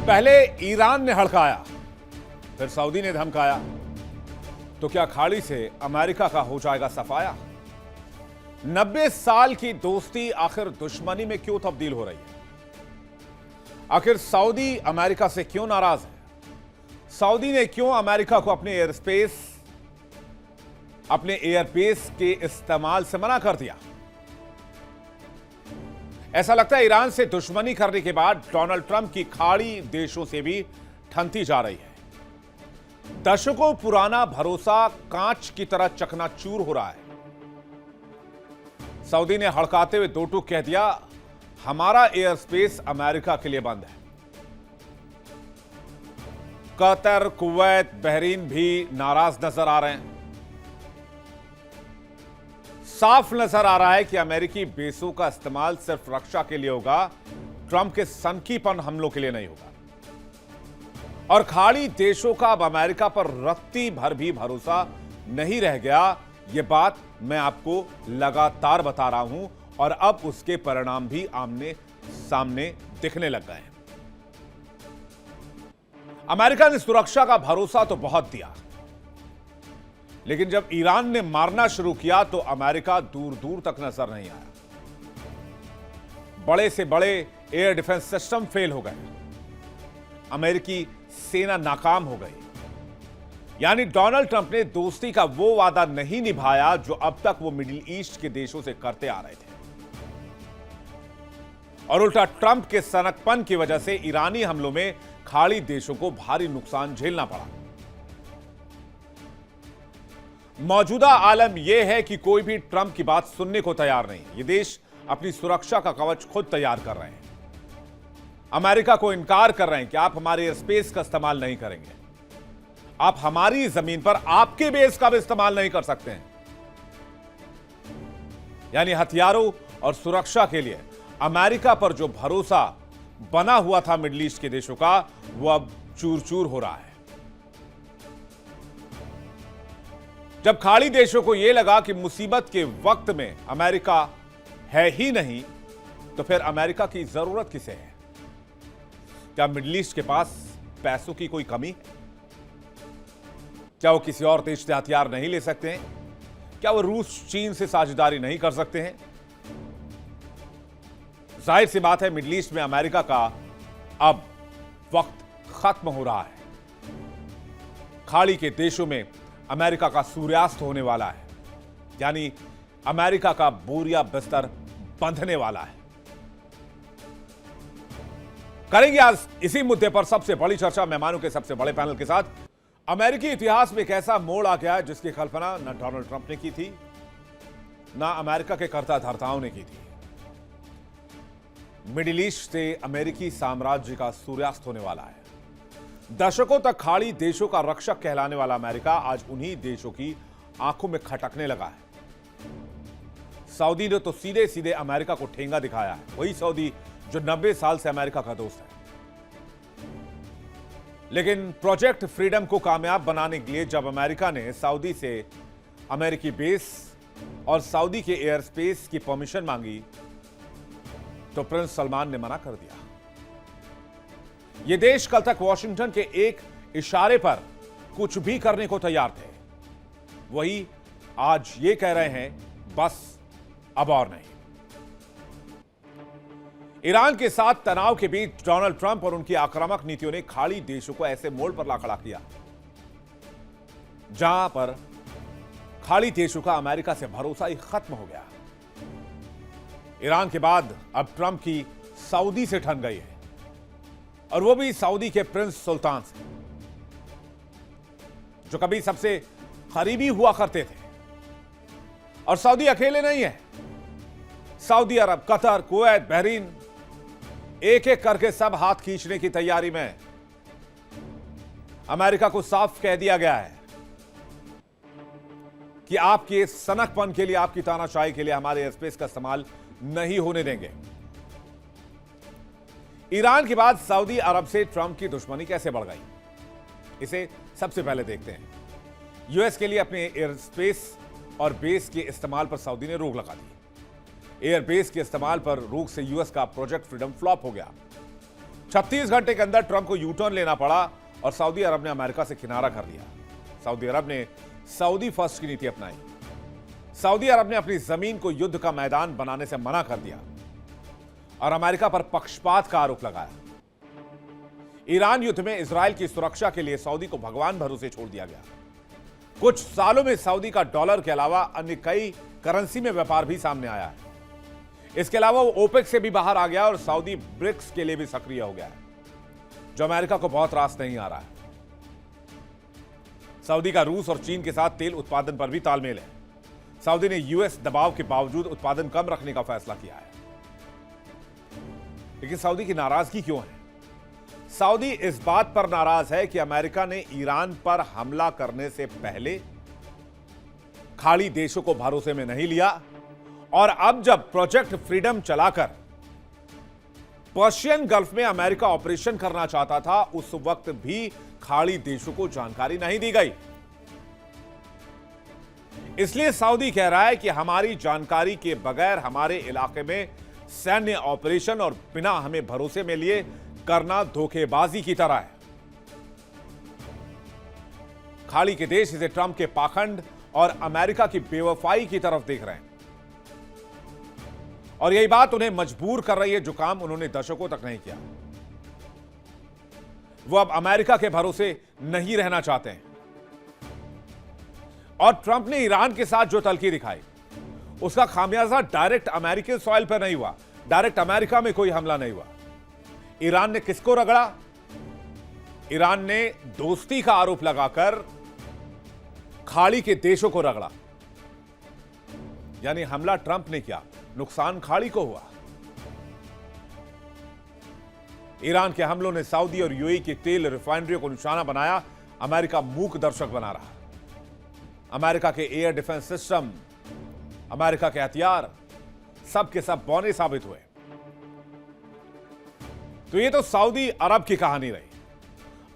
पहले ईरान ने हड़काया, फिर सऊदी ने धमकाया, तो क्या खाड़ी से अमेरिका का हो जाएगा सफाया? 90 साल की दोस्ती आखिर दुश्मनी में क्यों तब्दील हो रही है? आखिर सऊदी अमेरिका से क्यों नाराज है? सऊदी ने क्यों अमेरिका को अपने एयरबेस के इस्तेमाल से मना कर दिया? ऐसा लगता है ईरान से दुश्मनी करने के बाद डोनाल्ड ट्रंप की खाड़ी देशों से भी ठनती जा रही है। दशकों पुराना भरोसा कांच की तरह चकनाचूर हो रहा है। सऊदी ने हड़काते हुए दो टूक कह दिया, हमारा एयर स्पेस अमेरिका के लिए बंद है। कतर, कुवैत, बहरीन भी नाराज नजर आ रहे हैं। साफ नजर आ रहा है कि अमेरिकी बेसों का इस्तेमाल सिर्फ रक्षा के लिए होगा, ट्रंप के सनकीपन हमलों के लिए नहीं होगा। और खाड़ी देशों का अब अमेरिका पर रत्ती भर भी भरोसा नहीं रह गया। यह बात मैं आपको लगातार बता रहा हूं और अब उसके परिणाम भी आमने सामने दिखने लग गए हैं। अमेरिका ने सुरक्षा का भरोसा तो बहुत दिया, लेकिन जब ईरान ने मारना शुरू किया तो अमेरिका दूर दूर तक नजर नहीं आया। बड़े से बड़े एयर डिफेंस सिस्टम फेल हो गए, अमेरिकी सेना नाकाम हो गई। यानी डोनाल्ड ट्रंप ने दोस्ती का वो वादा नहीं निभाया जो अब तक वो मिडिल ईस्ट के देशों से करते आ रहे थे, और उल्टा ट्रंप के सनकपन की वजह से ईरानी हमलों में खाड़ी देशों को भारी नुकसान झेलना पड़ा। मौजूदा आलम यह है कि कोई भी ट्रंप की बात सुनने को तैयार नहीं। ये देश अपनी सुरक्षा का कवच खुद तैयार कर रहे हैं। अमेरिका को इनकार कर रहे हैं कि आप हमारे एयर स्पेस का इस्तेमाल नहीं करेंगे, आप हमारी जमीन पर आपके बेस का भी इस्तेमाल नहीं कर सकते हैं। यानी हथियारों और सुरक्षा के लिए अमेरिका पर जो भरोसा बना हुआ था मिडिल ईस्ट के देशों का, वो अब चूर चूर हो रहा है। जब खाड़ी देशों को यह लगा कि मुसीबत के वक्त में अमेरिका है ही नहीं, तो फिर अमेरिका की जरूरत किसे है? क्या मिडिल ईस्ट के पास पैसों की कोई कमी है? क्या वो किसी और देश से हथियार नहीं ले सकते हैं? क्या वो रूस चीन से साझेदारी नहीं कर सकते हैं? जाहिर सी बात है, मिडिल ईस्ट में अमेरिका का अब वक्त खत्म हो रहा है। खाड़ी के देशों में अमेरिका का सूर्यास्त होने वाला है, यानी अमेरिका का बोरिया बिस्तर बंधने वाला है। करेंगे आज इसी मुद्दे पर सबसे बड़ी चर्चा मेहमानों के सबसे बड़े पैनल के साथ। अमेरिकी इतिहास में एक ऐसा मोड़ आ गया जिसकी कल्पना न डोनाल्ड ट्रंप ने की थी, ना अमेरिका के कर्ता धर्ताओं ने की थी। मिडिल ईस्ट से अमेरिकी साम्राज्य का सूर्यास्त होने वाला है। दशकों तक खाड़ी देशों का रक्षक कहलाने वाला अमेरिका आज उन्हीं देशों की आंखों में खटकने लगा है। सऊदी ने तो सीधे सीधे अमेरिका को ठेंगा दिखाया है, वही सऊदी जो 90 साल से अमेरिका का दोस्त है। लेकिन प्रोजेक्ट फ्रीडम को कामयाब बनाने के लिए जब अमेरिका ने सऊदी से अमेरिकी बेस और सऊदी के एयर स्पेस की परमिशन मांगी, तो प्रिंस सलमान ने मना कर दिया। ये देश कल तक वॉशिंगटन के एक इशारे पर कुछ भी करने को तैयार थे, वही आज ये कह रहे हैं बस अब और नहीं। ईरान के साथ तनाव के बीच डोनाल्ड ट्रंप और उनकी आक्रामक नीतियों ने खाड़ी देशों को ऐसे मोड़ पर ला खड़ा किया जहां पर खाड़ी देशों का अमेरिका से भरोसा ही खत्म हो गया। ईरान के बाद अब ट्रंप की सऊदी से ठन गई है, और वो भी सऊदी के प्रिंस सुल्तान से, जो कभी सबसे करीबी हुआ करते थे। और सऊदी अकेले नहीं है, सऊदी अरब, कतर, कुवैत, बहरीन एक एक करके सब हाथ खींचने की तैयारी में। अमेरिका को साफ कह दिया गया है कि आपके सनकपन के लिए, आपकी तानाशाही के लिए हमारे एयरस्पेस का इस्तेमाल नहीं होने देंगे। ईरान के बाद सऊदी अरब से ट्रंप की दुश्मनी कैसे बढ़ गई, इसे सबसे पहले देखते हैं। यूएस के लिए अपने एयर स्पेस और बेस के इस्तेमाल पर सऊदी ने रोक लगा दी। एयर बेस के इस्तेमाल पर रोक से यूएस का प्रोजेक्ट फ्रीडम फ्लॉप हो गया। 36 घंटे के अंदर ट्रंप को यू टर्न लेना पड़ा और सऊदी अरब ने अमेरिका से किनारा कर लिया। सऊदी अरब ने सऊदी फर्स्ट की नीति अपनाई। सऊदी अरब ने अपनी जमीन को युद्ध का मैदान बनाने से मना कर दिया और अमेरिका पर पक्षपात का आरोप लगाया। ईरान युद्ध में इजरायल की सुरक्षा के लिए सऊदी को भगवान भरोसे छोड़ दिया गया। कुछ सालों में सऊदी का डॉलर के अलावा अन्य कई करेंसी में व्यापार भी सामने आया है। इसके अलावा वो ओपेक से भी बाहर आ गया और सऊदी ब्रिक्स के लिए भी सक्रिय हो गया है, जो अमेरिका को बहुत रास नहीं आ रहा है। सऊदी का रूस और चीन के साथ तेल उत्पादन पर भी तालमेल है। सऊदी ने यूएस दबाव के बावजूद उत्पादन कम रखने का फैसला किया है। लेकिन सऊदी की नाराजगी क्यों है? सऊदी इस बात पर नाराज है कि अमेरिका ने ईरान पर हमला करने से पहले खाड़ी देशों को भरोसे में नहीं लिया और अब जब प्रोजेक्ट फ्रीडम चलाकर पर्शियन गल्फ में अमेरिका ऑपरेशन करना चाहता था, उस वक्त भी खाड़ी देशों को जानकारी नहीं दी गई। इसलिए सऊदी कह रहा है कि हमारी जानकारी के बगैर हमारे इलाके में सैन्य ऑपरेशन और बिना हमें भरोसे में लिए करना धोखेबाजी की तरह है। खाड़ी के देश इसे ट्रंप के पाखंड और अमेरिका की बेवफाई की तरफ देख रहे हैं और यही बात उन्हें मजबूर कर रही है, जो काम उन्होंने दशकों तक नहीं किया। वो अब अमेरिका के भरोसे नहीं रहना चाहते हैं और ट्रंप ने ईरान के साथ जो तलखी दिखाई, उसका खामियाजा डायरेक्ट अमेरिकन सॉइल पर नहीं हुआ। डायरेक्ट अमेरिका में कोई हमला नहीं हुआ। ईरान ने किसको रगड़ा? ईरान ने दोस्ती का आरोप लगाकर खाड़ी के देशों को रगड़ा। यानी हमला ट्रंप ने किया, नुकसान खाड़ी को हुआ। ईरान के हमलों ने सऊदी और यूएई की तेल रिफाइनरियों को निशाना बनाया। अमेरिका मूक दर्शक बना रहा। अमेरिका के एयर डिफेंस सिस्टम, अमेरिका के हथियार सब के सब बौने साबित हुए। तो ये तो सऊदी अरब की कहानी रही।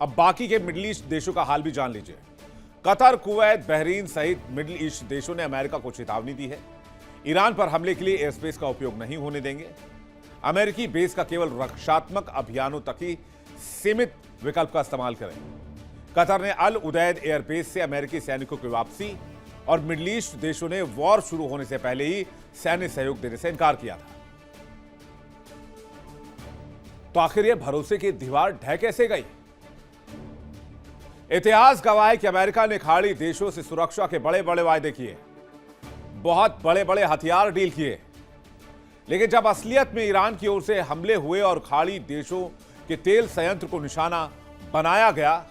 अब बाकी के मिडिल ईस्ट देशों का हाल भी जान लीजिए। कतर, कुवैत, बहरीन सहित मिडिल ईस्ट देशों ने अमेरिका को चेतावनी दी है। ईरान पर हमले के लिए एयर स्पेस का उपयोग नहीं होने देंगे। अमेरिकी बेस का केवल रक्षात्मक अभियानों तक ही सीमित विकल्प का इस्तेमाल करें। कतर ने अल उदैद एयरबेस से अमेरिकी सैनिकों की वापसी और मिडिल ईस्ट देशों ने वॉर शुरू होने से पहले ही सैन्य सहयोग देने से इनकार किया था। तो आखिर यह भरोसे की दीवार ढह कैसे गई? इतिहास गवाह है कि अमेरिका ने खाड़ी देशों से सुरक्षा के बड़े बड़े वायदे किए, बहुत बड़े बड़े हथियार डील किए, लेकिन जब असलियत में ईरान की ओर से हमले हुए और खाड़ी देशों के तेल संयंत्र को निशाना बनाया गया,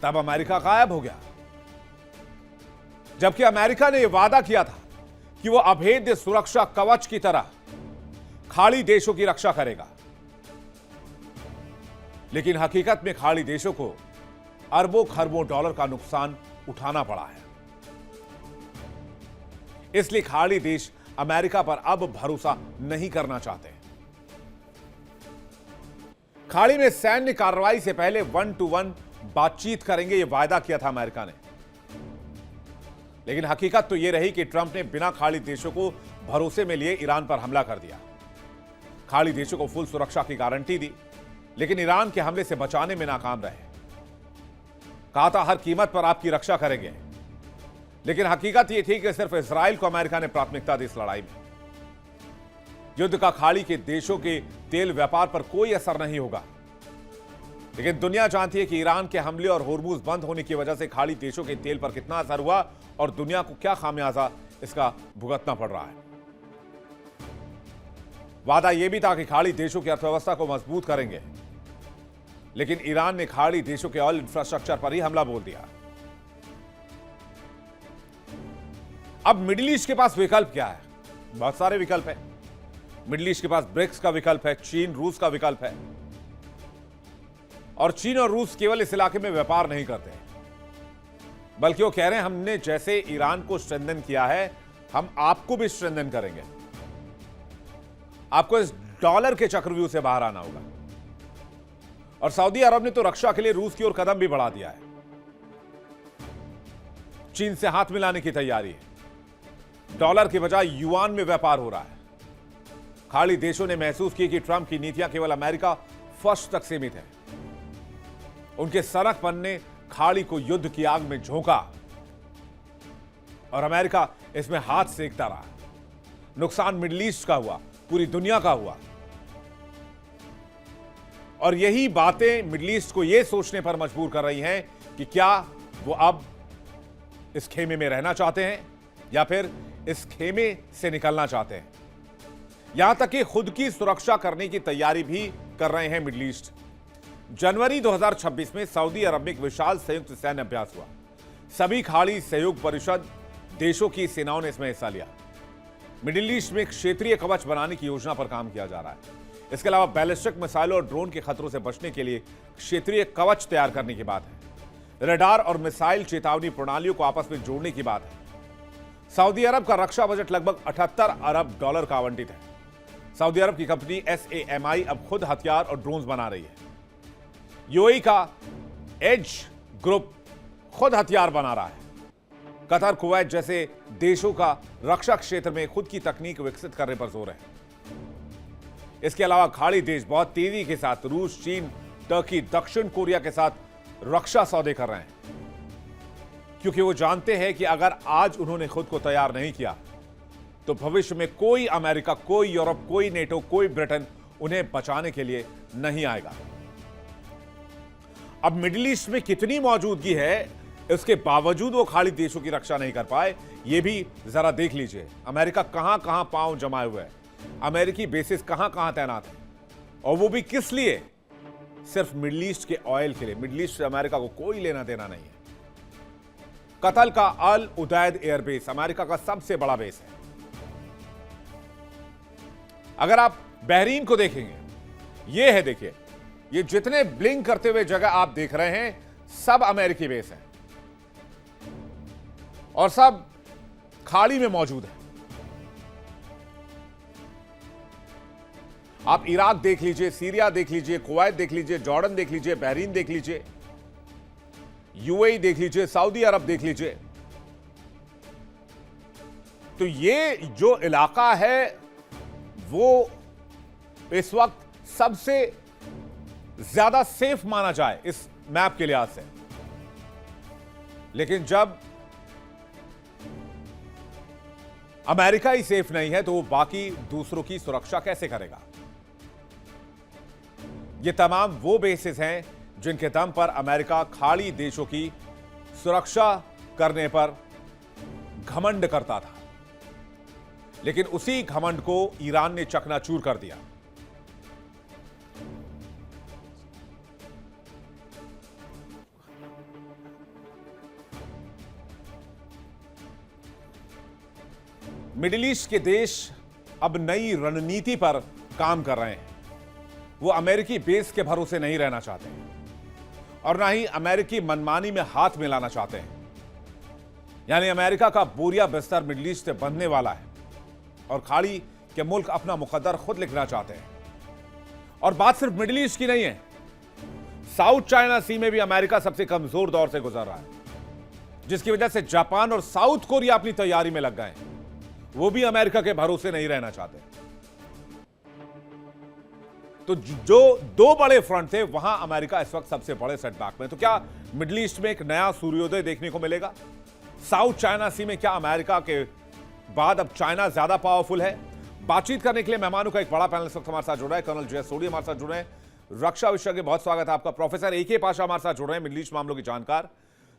तब अमेरिका गायब हो गया। जबकि अमेरिका ने यह वादा किया था कि वह अभेद्य सुरक्षा कवच की तरह खाड़ी देशों की रक्षा करेगा, लेकिन हकीकत में खाड़ी देशों को अरबों खरबों डॉलर का नुकसान उठाना पड़ा है। इसलिए खाड़ी देश अमेरिका पर अब भरोसा नहीं करना चाहते। खाड़ी में सैन्य कार्रवाई से पहले 1-to-1 बातचीत करेंगे, यह वायदा किया था अमेरिका ने, लेकिन हकीकत तो यह रही कि ट्रंप ने बिना खाड़ी देशों को भरोसे में लिए ईरान पर हमला कर दिया। खाड़ी देशों को फुल सुरक्षा की गारंटी दी, लेकिन ईरान के हमले से बचाने में नाकाम रहे। कहा था हर कीमत पर आपकी रक्षा करेंगे, लेकिन हकीकत यह थी कि सिर्फ इजराइल को अमेरिका ने प्राथमिकता दी इस लड़ाई में। युद्ध का खाड़ी के देशों के तेल व्यापार पर कोई असर नहीं होगा, लेकिन दुनिया जानती है कि ईरान के हमले और होर्मुज बंद होने की वजह से खाड़ी देशों के तेल पर कितना असर हुआ और दुनिया को क्या खामियाजा इसका भुगतना पड़ रहा है। वादा यह भी था कि खाड़ी देशों की अर्थव्यवस्था को मजबूत करेंगे, लेकिन ईरान ने खाड़ी देशों के ऑयल इंफ्रास्ट्रक्चर पर ही हमला बोल दिया। अब मिडिल ईस्ट के पास विकल्प क्या है? बहुत सारे विकल्प हैं। मिडिल ईस्ट के पास ब्रिक्स का विकल्प है, चीन रूस का विकल्प है, और चीन और रूस केवल इस इलाके में व्यापार नहीं करते, बल्कि वो कह रहे हैं हमने जैसे ईरान को स्ट्रेंथन किया है, हम आपको भी स्ट्रेंथन करेंगे। आपको इस डॉलर के चक्रव्यूह से बाहर आना होगा। और सऊदी अरब ने तो रक्षा के लिए रूस की ओर कदम भी बढ़ा दिया है। चीन से हाथ मिलाने की तैयारी है। डॉलर की बजाय युआन में व्यापार हो रहा है। खाड़ी देशों ने महसूस की कि ट्रंप की नीतियां केवल अमेरिका फर्श तक सीमित है। उनके सनकपन ने खाड़ी को युद्ध की आग में झोंका और अमेरिका इसमें हाथ सेकता रहा। नुकसान मिडिल ईस्ट का हुआ, पूरी दुनिया का हुआ। और यही बातें मिडिल ईस्ट को यह सोचने पर मजबूर कर रही हैं कि क्या वो अब इस खेमे में रहना चाहते हैं या फिर इस खेमे से निकलना चाहते हैं। यहां तक कि खुद की सुरक्षा करने की तैयारी भी कर रहे हैं मिडिल ईस्ट। जनवरी 2026 में सऊदी अरब में एक विशाल संयुक्त सैन्य अभ्यास हुआ। सभी खाड़ी सहयोग परिषद देशों की सेनाओं ने इसमें हिस्सा लिया। मिडिल ईस्ट में एक क्षेत्रीय कवच बनाने की योजना पर काम किया जा रहा है। इसके अलावा बैलिस्टिक मिसाइलों और ड्रोन के खतरों से बचने के लिए क्षेत्रीय कवच तैयार करने की बात है। रडार और मिसाइल चेतावनी प्रणालियों को आपस में जोड़ने की बात है। सऊदी अरब का रक्षा बजट लगभग 78 अरब डॉलर का आवंटित है। सऊदी अरब की कंपनी SAMI अब खुद हथियार और ड्रोन्स बना रही है। यूएई का एज ग्रुप खुद हथियार बना रहा है। कतर, कुवैत जैसे देशों का रक्षा क्षेत्र में खुद की तकनीक विकसित करने पर जोर है। इसके अलावा खाड़ी देश बहुत तेजी के साथ रूस, चीन, टर्की, दक्षिण कोरिया के साथ रक्षा सौदे कर रहे हैं, क्योंकि वो जानते हैं कि अगर आज उन्होंने खुद को तैयार नहीं किया तो भविष्य में कोई अमेरिका, कोई यूरोप, कोई नेटो, कोई ब्रिटेन उन्हें बचाने के लिए नहीं आएगा। अब मिडिल ईस्ट में कितनी मौजूदगी है, इसके बावजूद वो खाड़ी देशों की रक्षा नहीं कर पाए, ये भी जरा देख लीजिए। अमेरिका कहां कहां पांव जमाए हुए है, अमेरिकी बेसिस कहां कहां तैनात है, और वो भी किस लिए? सिर्फ मिडिल ईस्ट के ऑयल के लिए। मिडिल ईस्ट से अमेरिका को कोई लेना देना नहीं है। कतर का अल उदैद एयरबेस अमेरिका का सबसे बड़ा बेस है। अगर आप बहरीन को देखेंगे, ये है, देखिए, ये जितने ब्लिंक करते हुए जगह आप देख रहे हैं सब अमेरिकी बेस है और सब खाड़ी में मौजूद है। आप इराक देख लीजिए, सीरिया देख लीजिए, कुवैत देख लीजिए, जॉर्डन देख लीजिए, बहरीन देख लीजिए, यूएई देख लीजिए, सऊदी अरब देख लीजिए। तो ये जो इलाका है वो इस वक्त सबसे ज्यादा सेफ माना जाए इस मैप के लिहाज से। लेकिन जब अमेरिका ही सेफ नहीं है तो वो बाकी दूसरों की सुरक्षा कैसे करेगा? ये तमाम वो बेसिस हैं जिनके दम पर अमेरिका खाड़ी देशों की सुरक्षा करने पर घमंड करता था, लेकिन उसी घमंड को ईरान ने चकनाचूर कर दिया। मिडिल ईस्ट के देश अब नई रणनीति पर काम कर रहे हैं। वो अमेरिकी बेस के भरोसे नहीं रहना चाहते और ना ही अमेरिकी मनमानी में हाथ मिलाना चाहते हैं। यानी अमेरिका का बोरिया बिस्तर मिडिल ईस्ट से बनने वाला है और खाड़ी के मुल्क अपना मुकद्दर खुद लिखना चाहते हैं। और बात सिर्फ मिडिल ईस्ट की नहीं है, साउथ चाइना सी में भी अमेरिका सबसे कमजोर दौर से गुजर रहा है, जिसकी वजह से जापान और साउथ कोरिया अपनी तैयारी में लग गए हैं। वो भी अमेरिका के भरोसे नहीं रहना चाहते। तो जो दो बड़े फ्रंट थे वहां अमेरिका इस वक्त सबसे बड़े सेटबैक में। तो क्या मिडिल ईस्ट में एक नया सूर्योदय देखने को मिलेगा? साउथ चाइना सी में क्या अमेरिका के बाद अब चाइना ज्यादा पावरफुल है? बातचीत करने के लिए मेहमानों का एक बड़ा पैनल इस वक्त हमारे साथ जुड़ रहा है। कर्नल जय सोढी हमारे साथ जुड़ रहे हैं, रक्षा विशेषज्ञ, बहुत स्वागत है आपका। प्रोफेसर AK पाशा हमारे साथ जुड़ रहे हैं, मिडिल ईस्ट मामलों के जानकार।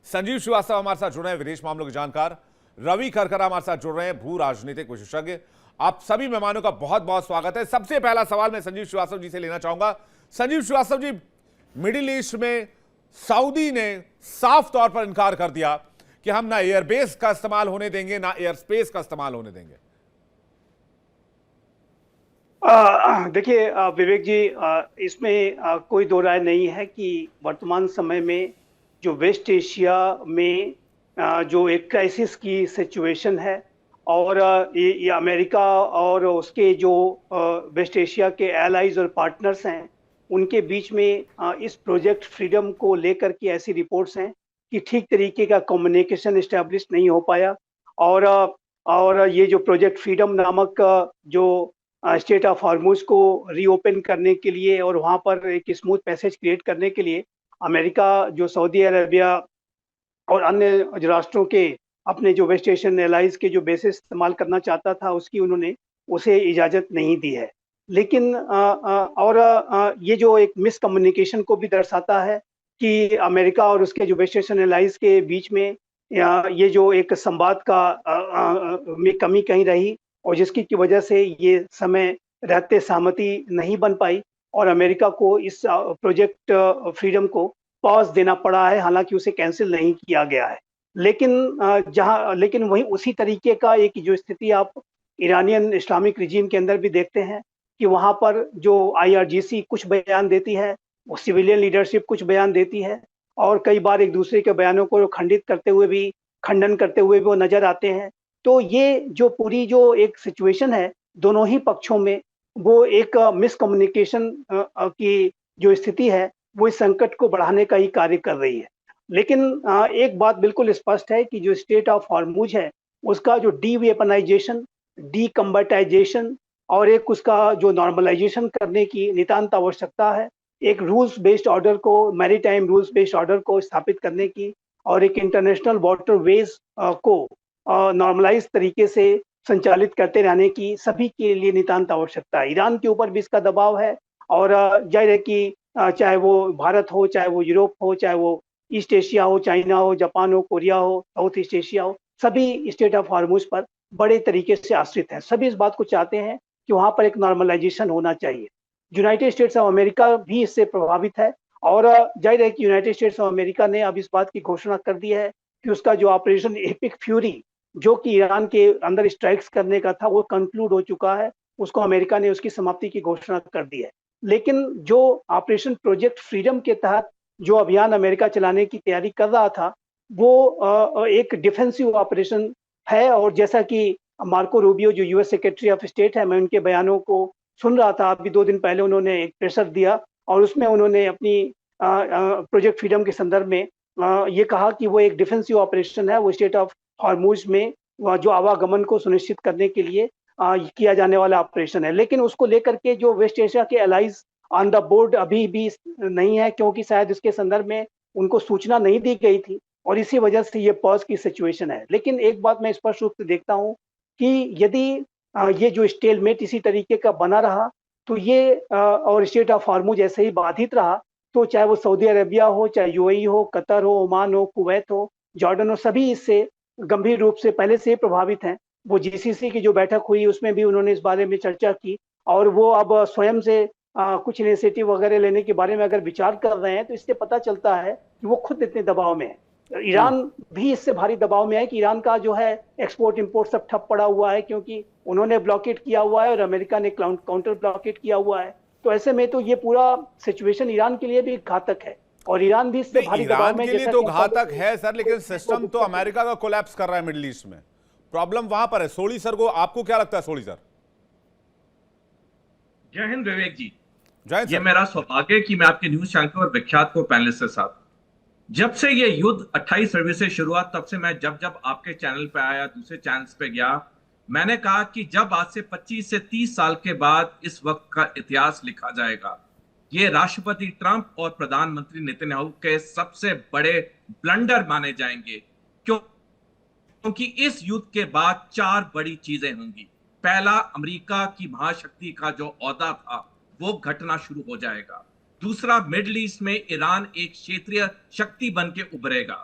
संजीव श्रीवास्तव हमारे साथ जुड़ रहे हैं, विदेश मामलों के जानकार। रवि करकरा हमारे साथ जुड़ रहे हैं, भू राजनीतिक विशेषज्ञ। आप सभी मेहमानों का बहुत बहुत स्वागत है। सबसे पहला सवाल मैं संजीव श्रीवास्तव जी से लेना चाहूंगा। संजीव श्रीवास्तव जी, मिडिल ईस्ट में सऊदी ने साफ तौर पर इंकार कर दिया कि हम ना एयरबेस का इस्तेमाल होने देंगे ना एयर स्पेस का इस्तेमाल होने देंगे। देखिए विवेक जी, इसमें कोई दो राय नहीं है कि वर्तमान समय में जो वेस्ट एशिया में जो एक क्राइसिस की सिचुएशन है और ये अमेरिका और उसके जो वेस्ट एशिया के एलाइज और पार्टनर्स हैं उनके बीच में इस प्रोजेक्ट फ्रीडम को लेकर के ऐसी रिपोर्ट्स हैं कि ठीक तरीके का कम्युनिकेशन इस्टेब्लिश नहीं हो पाया और ये जो प्रोजेक्ट फ्रीडम नामक जो स्टेट ऑफ हॉर्मुज को रीओपन करने के लिए और वहाँ पर एक स्मूथ पैसेज क्रिएट करने के लिए अमेरिका जो सऊदी अरेबिया और अन्य जो राष्ट्रों के अपने जो वेस्ट एशियन एलाइज के जो बेसिस इस्तेमाल करना चाहता था उसकी उन्होंने उसे इजाज़त नहीं दी है। लेकिन ये जो एक मिसकम्युनिकेशन को भी दर्शाता है कि अमेरिका और उसके जो वेस्ट एशियन एलाइज के बीच में ये जो एक संवाद का में कमी कहीं रही और जिसकी की वजह से ये समय रहते सहमति नहीं बन पाई और अमेरिका को इस प्रोजेक्ट फ्रीडम को पॉज देना पड़ा है, हालांकि उसे कैंसिल नहीं किया गया है। लेकिन वहीं उसी तरीके का एक जो स्थिति आप ईरानियन इस्लामिक रिजीम के अंदर भी देखते हैं कि वहाँ पर जो आईआरजीसी कुछ बयान देती है, वो सिविलियन लीडरशिप कुछ बयान देती है और कई बार एक दूसरे के बयानों को खंडन करते हुए भी वो नजर आते हैं। तो ये जो पूरी जो एक सिचुएशन है दोनों ही पक्षों में, वो एक मिसकम्युनिकेशन की जो स्थिति है वो इस संकट को बढ़ाने का ही कार्य कर रही है। लेकिन एक बात बिल्कुल स्पष्ट है कि जो स्टेट ऑफ हॉर्मुज है उसका जो डीवेपनाइजेशन, डीकम्बटाइजेशन और एक उसका जो नॉर्मलाइजेशन करने की नितांत आवश्यकता है। एक रूल्स बेस्ड ऑर्डर को, मैरीटाइम रूल्स बेस्ड ऑर्डर को स्थापित करने की और एक इंटरनेशनल वाटर वेज को नॉर्मलाइज तरीके से संचालित करते रहने की सभी के लिए नितांत आवश्यकता है। ईरान के ऊपर भी इसका दबाव है और जाहिर है कि चाहे वो भारत हो, चाहे वो यूरोप हो, चाहे वो ईस्ट एशिया हो, चाइना हो, जापान हो, कोरिया हो, साउथ ईस्ट एशिया हो, सभी स्टेट ऑफ हॉर्मुज पर बड़े तरीके से आश्रित हैं। सभी इस बात को चाहते हैं कि वहाँ पर एक नॉर्मलाइजेशन होना चाहिए। यूनाइटेड स्टेट्स ऑफ अमेरिका भी इससे प्रभावित है और जाहिर है कि यूनाइटेड स्टेट्स ऑफ अमेरिका ने अब इस बात की घोषणा कर दी है कि उसका जो ऑपरेशन एपिक फ्यूरी जो कि ईरान के अंदर स्ट्राइक्स करने का था वो कंक्लूड हो चुका है। उसको अमेरिका ने उसकी समाप्ति की घोषणा कर दी है। लेकिन जो ऑपरेशन प्रोजेक्ट फ्रीडम के तहत जो अभियान अमेरिका चलाने की तैयारी कर रहा था वो एक डिफेंसिव ऑपरेशन है और जैसा कि मार्को रूबियो जो यूएस सेक्रेटरी ऑफ स्टेट है, मैं उनके बयानों को सुन रहा था, अभी 2 दिन पहले उन्होंने एक प्रेशर दिया और उसमें उन्होंने अपनी प्रोजेक्ट फ्रीडम के संदर्भ में ये कहा कि वो एक डिफेंसिव ऑपरेशन है, वो स्टेट ऑफ हॉर्मुज में जो आवागमन को सुनिश्चित करने के लिए किया जाने वाला ऑपरेशन है। लेकिन उसको लेकर के जो वेस्ट एशिया के एलाइज ऑन द बोर्ड अभी भी नहीं है, क्योंकि शायद इसके संदर्भ में उनको सूचना नहीं दी गई थी और इसी वजह से ये पॉज की सिचुएशन है। लेकिन एक बात मैं स्पष्ट रूप से देखता हूँ कि यदि ये जो स्टेलमेट इसी तरीके का बना रहा तो ये और स्टेट ऑफ हॉर्मुज ऐसे ही बाधित रहा तो चाहे वो सऊदी अरेबिया हो, चाहे यूएई हो, कतर हो, ओमान हो, कुवैत हो, जॉर्डन हो, सभी इससे गंभीर रूप से पहले से प्रभावित हैं। वो जीसीसी की जो बैठक हुई उसमें भी उन्होंने इस बारे में चर्चा की और वो अब स्वयं से कुछ इनिशिएटिव वगैरह लेने के बारे में अगर विचार कर रहे हैं तो इससे पता चलता है कि वो खुद इतने दबाव में है। ईरान भी इससे भारी दबाव में है कि ईरान का जो है एक्सपोर्ट इंपोर्ट सब ठप पड़ा हुआ है क्योंकि उन्होंने ब्लॉकेट किया हुआ है और अमेरिका ने काउंटर ब्लॉकेट किया हुआ है। तो ऐसे में तो ये पूरा सिचुएशन ईरान के लिए भी घातक है और ईरान भी इससे भारी दबाव में। ईरान के लिए तो घातक है सर, लेकिन सिस्टम तो अमेरिका का कोलैप्स कर रहा है मिडिल ईस्ट में। प्रॉब्लम वहां पर है। सोली सर को आपको क्या लगता है? सोली सर, जय हिंद विवेक जी। जय ये मेरा सौभाग्य है कि मैं आपके न्यूज चैनल और विख्यात को पैनलिस्ट के साथ, जब से ये युद्ध 28 फरवरी से शुरू हुआ तब से मैं जब आपके चैनल पे आया, दूसरे चैनल्स पे गया, मैंने कहा कि जब आज से 25 से 30 साल के बाद इस वक्त का इतिहास लिखा जाएगा, ये राष्ट्रपति ट्रंप और प्रधानमंत्री नेतन्याहू के सबसे बड़े ब्लंडर माने जाएंगे। क्योंकि इस युद्ध के बाद 4 बड़ी चीजें होंगी। पहला, अमेरिका की महाशक्ति का जो ओहदा था वो घटना शुरू हो जाएगा। दूसरा, मिडिल ईस्ट में ईरान एक क्षेत्रीय शक्ति बन के उभरेगा।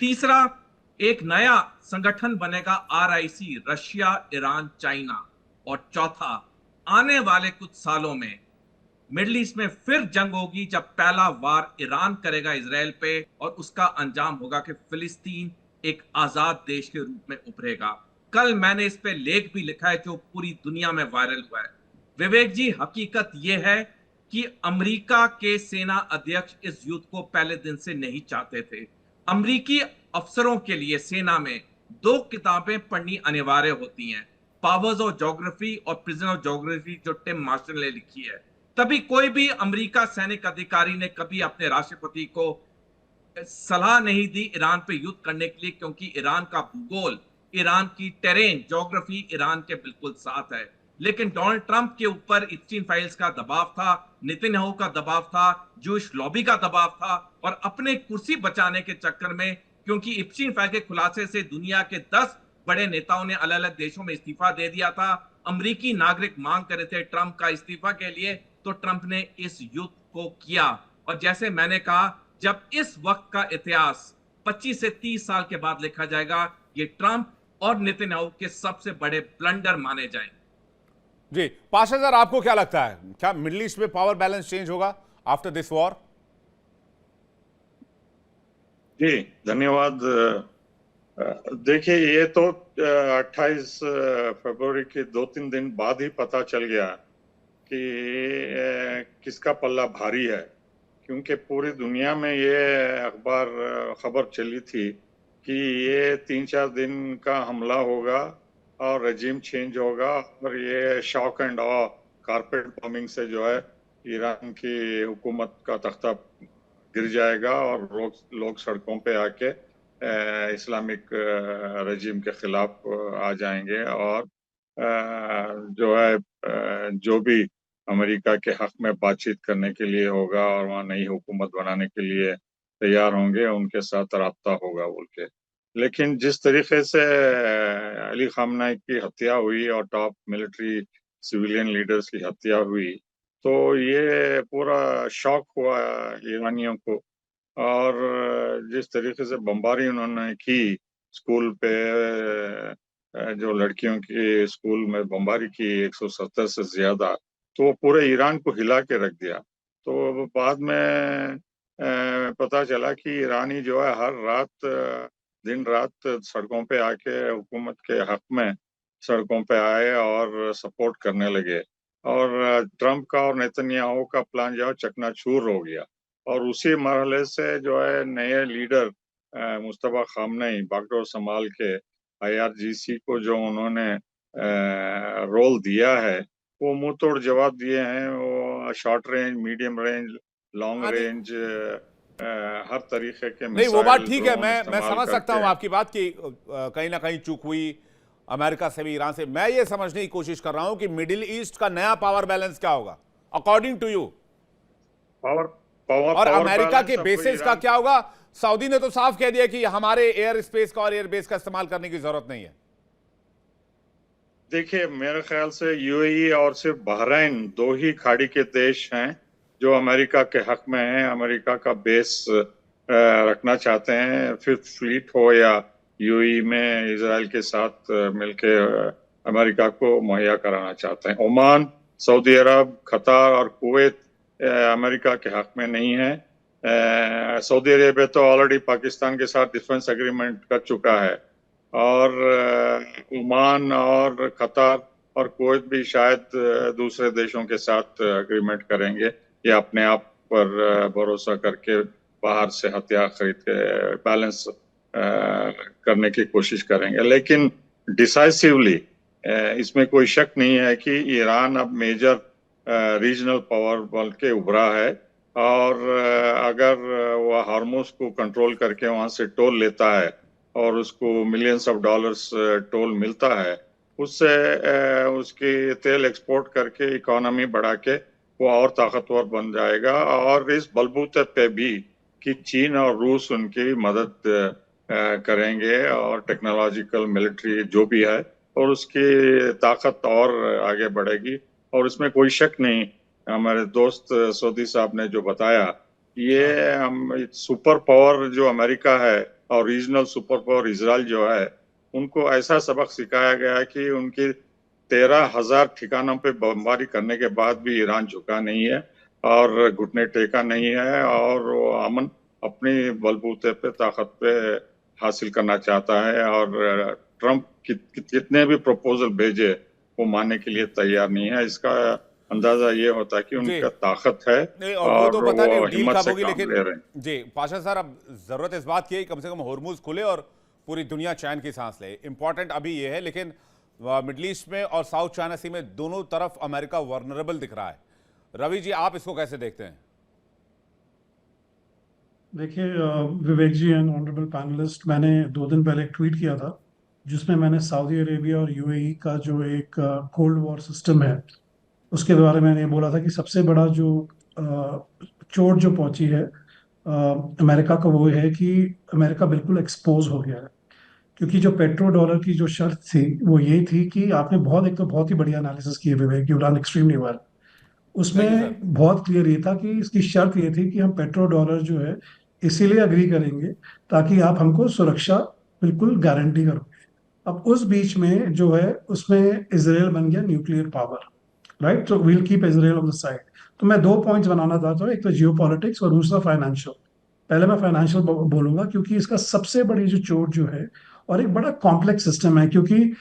तीसरा, एक नया संगठन बनेगा आरआईसी, रशिया, ईरान, चाइना। और चौथा, आने वाले कुछ सालों में मिडिल ईस्ट में फिर जंग होगी जब पहला वार ईरान करेगा इजराइल पे और उसका अंजाम होगा कि फिलिस्तीन एक आजाद देश के रूप में उभरेगा। कल मैंने इस पे लेख भी लिखा है जो पूरी दुनिया में वायरल हुआ है। विवेक जी, हकीकत यह है कि अमेरिका के सेना अध्यक्ष इस युद्ध को पहले दिन से नहीं चाहते थे। अमेरिकी अफसरों के लिए सेना में 2 किताबें पढ़नी अनिवार्य होती हैं, पावर्स ऑफ ज्योग्राफी और प्रिजन ऑफ ज्योग्राफी, जो टिम मार्शल ने लिखी है। तभी कोई भी अमेरिका सैनिक अधिकारी ने कभी अपने राष्ट्रपति को सलाह नहीं दी ईरान पे युद्ध करने के लिए, क्योंकि ईरान का भूगोल, ईरान की टेरेन ज्योग्राफी ईरान के बिल्कुल साथ है। लेकिन डोनाल्ड ट्रंप के ऊपर इप्स्टीन फाइल्स का दबाव था, नेतन्याहू का दबाव था, जूश लॉबी का दबाव था, और अपने कुर्सी बचाने के चक्कर में, क्योंकि इप्स्टीन फाइल के खुलासे से दुनिया के 10 बड़े नेताओं ने अलग अलग देशों में इस्तीफा दे दिया था। अमेरिकी नागरिक मांग कर रहे थे ट्रंप का इस्तीफा के लिए, तो ट्रंप ने इस युद्ध को किया। और जैसे मैंने कहा, जब इस वक्त का इतिहास 25 से 30 साल के बाद लिखा जाएगा, ये ट्रंप और नेतन्याहू के सबसे बड़े ब्लंडर माने जाएंगे। जी पाशा सर, आपको क्या लगता है, क्या मिडिल ईस्ट में पावर बैलेंस चेंज होगा आफ्टर दिस वॉर? जी धन्यवाद। देखिए, ये तो 28 फरवरी के 2-3 दिन बाद ही पता चल गया कि किसका पल्ला भारी है, क्योंकि पूरी दुनिया में ये अखबार खबर चली थी कि ये 3-4 दिन का हमला होगा और रजीम चेंज होगा, और ये shock and awe carpet bombing से जो है ईरान की हुकूमत का तख्ता गिर जाएगा और लोग सड़कों पे आके इस्लामिक रजीम के खिलाफ आ जाएंगे, और जो है जो भी अमेरिका के हक में बातचीत करने के लिए होगा और वहाँ नई हुकूमत बनाने के लिए तैयार होंगे, उनके साथ राब्ता होगा बोल के। लेकिन जिस तरीके से अली खामनेई की हत्या हुई और टॉप मिलिट्री सिविलियन लीडर्स की हत्या हुई, तो ये पूरा शॉक हुआ ईरानियों को। और जिस तरीके से बमबारी उन्होंने की स्कूल पे, जो लड़कियों की स्कूल में बमबारी की 170 से ज्यादा, तो वो पूरे ईरान को हिला के रख दिया। तो बाद में पता चला कि ईरानी जो है हर रात दिन रात सड़कों पे आके हुकूमत के हक में सड़कों पे आए और सपोर्ट करने लगे, और ट्रंप का और नेतन्याहू का प्लान जो है चकनाचूर हो गया। और उसी मरहले से जो है नए लीडर मुस्तफा खामनेई बागडोर संभाल के IRGC को जो उन्होंने रोल दिया है, वो मुंह तोड़ जवाब दिए हैं। वो short range, medium range, long range, हर तरीके के नहीं, वो बात ठीक है, ड्रोन मैं इस्तेमाल समझ सकता हूं करके। आपकी बात कि कहीं ना कहीं चूक हुई अमेरिका से भी, ईरान से। मैं ये समझने की कोशिश कर रहा हूं कि मिडिल ईस्ट का नया पावर बैलेंस क्या होगा अकॉर्डिंग टू यू, पावर और पावर अमेरिका के बैलेंस अब बेसिस का ईरान क्या होगा? सऊदी ने तो साफ कह दिया कि हमारे एयर स्पेस का और एयर बेस का इस्तेमाल करने की जरूरत नहीं है। देखिए, मेरे ख्याल से UAE और सिर्फ बहरीन दो ही खाड़ी के देश हैं जो अमेरिका के हक में हैं, अमेरिका का बेस रखना चाहते हैं। फिफ्थ फ्लीट हो या UAE में इजराइल के साथ मिलके अमेरिका को मुहैया कराना चाहते हैं। ओमान, सऊदी अरब, कतार और कुवैत अमेरिका के हक में नहीं है। सऊदी अरेबिया तो ऑलरेडी पाकिस्तान के साथ डिफेंस एग्रीमेंट कर चुका है, और ओमान और कतार और कुवैत भी शायद दूसरे देशों के साथ एग्रीमेंट करेंगे या अपने आप पर भरोसा करके बाहर से हथियार खरीद के बैलेंस करने की कोशिश करेंगे। लेकिन डिसाइसिवली इसमें कोई शक नहीं है कि ईरान अब मेजर रीजनल पावर बन के उभरा है, और अगर वह हार्मोज को कंट्रोल करके वहां से टोल लेता है और उसको मिलियंस ऑफ डॉलर्स टोल मिलता है, उससे उसकी तेल एक्सपोर्ट करके इकोनॉमी बढ़ा के वो और ताकतवर बन जाएगा। और इस बलबूते पे भी कि चीन और रूस उनकी मदद करेंगे और टेक्नोलॉजिकल मिलिट्री जो भी है, और उसकी ताकत और आगे बढ़ेगी। और इसमें कोई शक नहीं, हमारे दोस्त सऊदी साहब ने जो बताया, ये हम सुपर पावर जो अमेरिका है और रीजनल सुपर पावर इजराइल जो है, उनको ऐसा सबक सिखाया गया है कि उनकी 13,000 ठिकानों पे बमबारी करने के बाद भी ईरान झुका नहीं है और घुटने टेका नहीं है, और वो अमन अपनी बलबूते पे ताकत पे हासिल करना चाहता है। और ट्रंप कितने भी प्रपोजल भेजे वो मानने के लिए तैयार नहीं है। इसका अंदाजा ये होता है कि उनका ताकत है नहीं, और वो और तो पता नहीं वो डील हिम्मत कब से होगी, काम लेकिन ले रहे हैं। जी पाशा सर, अब जरूरत इस बात की है कि कम से कम हॉर्मुज खुले और पूरी दुनिया चैन की सांस ले। इंपॉर्टेंट अभी ये है, लेकिन मिडिल ईस्ट में और साउथ चाइना सी में दोनों तरफ अमेरिका वर्नरेबल दिख रहा है। रवि जी, आप इसको कैसे देखते हैं? देखिए विवेक जी एंड ऑनरेबल पैनलिस्ट, मैंने 2 दिन पहले एक ट्वीट किया था जिसमें मैंने सऊदी अरेबिया और यूएई का जो एक कोल्ड वॉर सिस्टम है उसके बारे में मैंने बोला था कि सबसे बड़ा जो चोट जो पहुंची है अमेरिका को, वो है कि अमेरिका बिल्कुल एक्सपोज हो गया है। क्योंकि जो पेट्रो डॉलर की जो शर्त थी वो ये थी कि आपने बहुत, एक तो बहुत ही बढ़िया एनालिसिस किए Vivek, you done extremely well. Thank you sir. उसमें बहुत क्लियर ये था कि इसकी शर्त ये थी कि हम पेट्रो डॉलर जो है इसीलिए अग्री करेंगे ताकि आप हमको सुरक्षा बिल्कुल गारंटी करोगे। अब उस बीच में जो है उसमें इसराइल बन गया न्यूक्लियर पावर, राइट? तो we'll keep Israel on the side. तो मैं दो पॉइंट्स बनाना चाहता हूँ, एक तो जियो पॉलिटिक्स और दूसरा फाइनेंशियल। पहले मैं फाइनेंशियल बोलूंगा क्योंकि इसका सबसे बड़ी जो चोट जो है, और एक बड़ा कॉम्प्लेक्स सिस्टम है, क्योंकि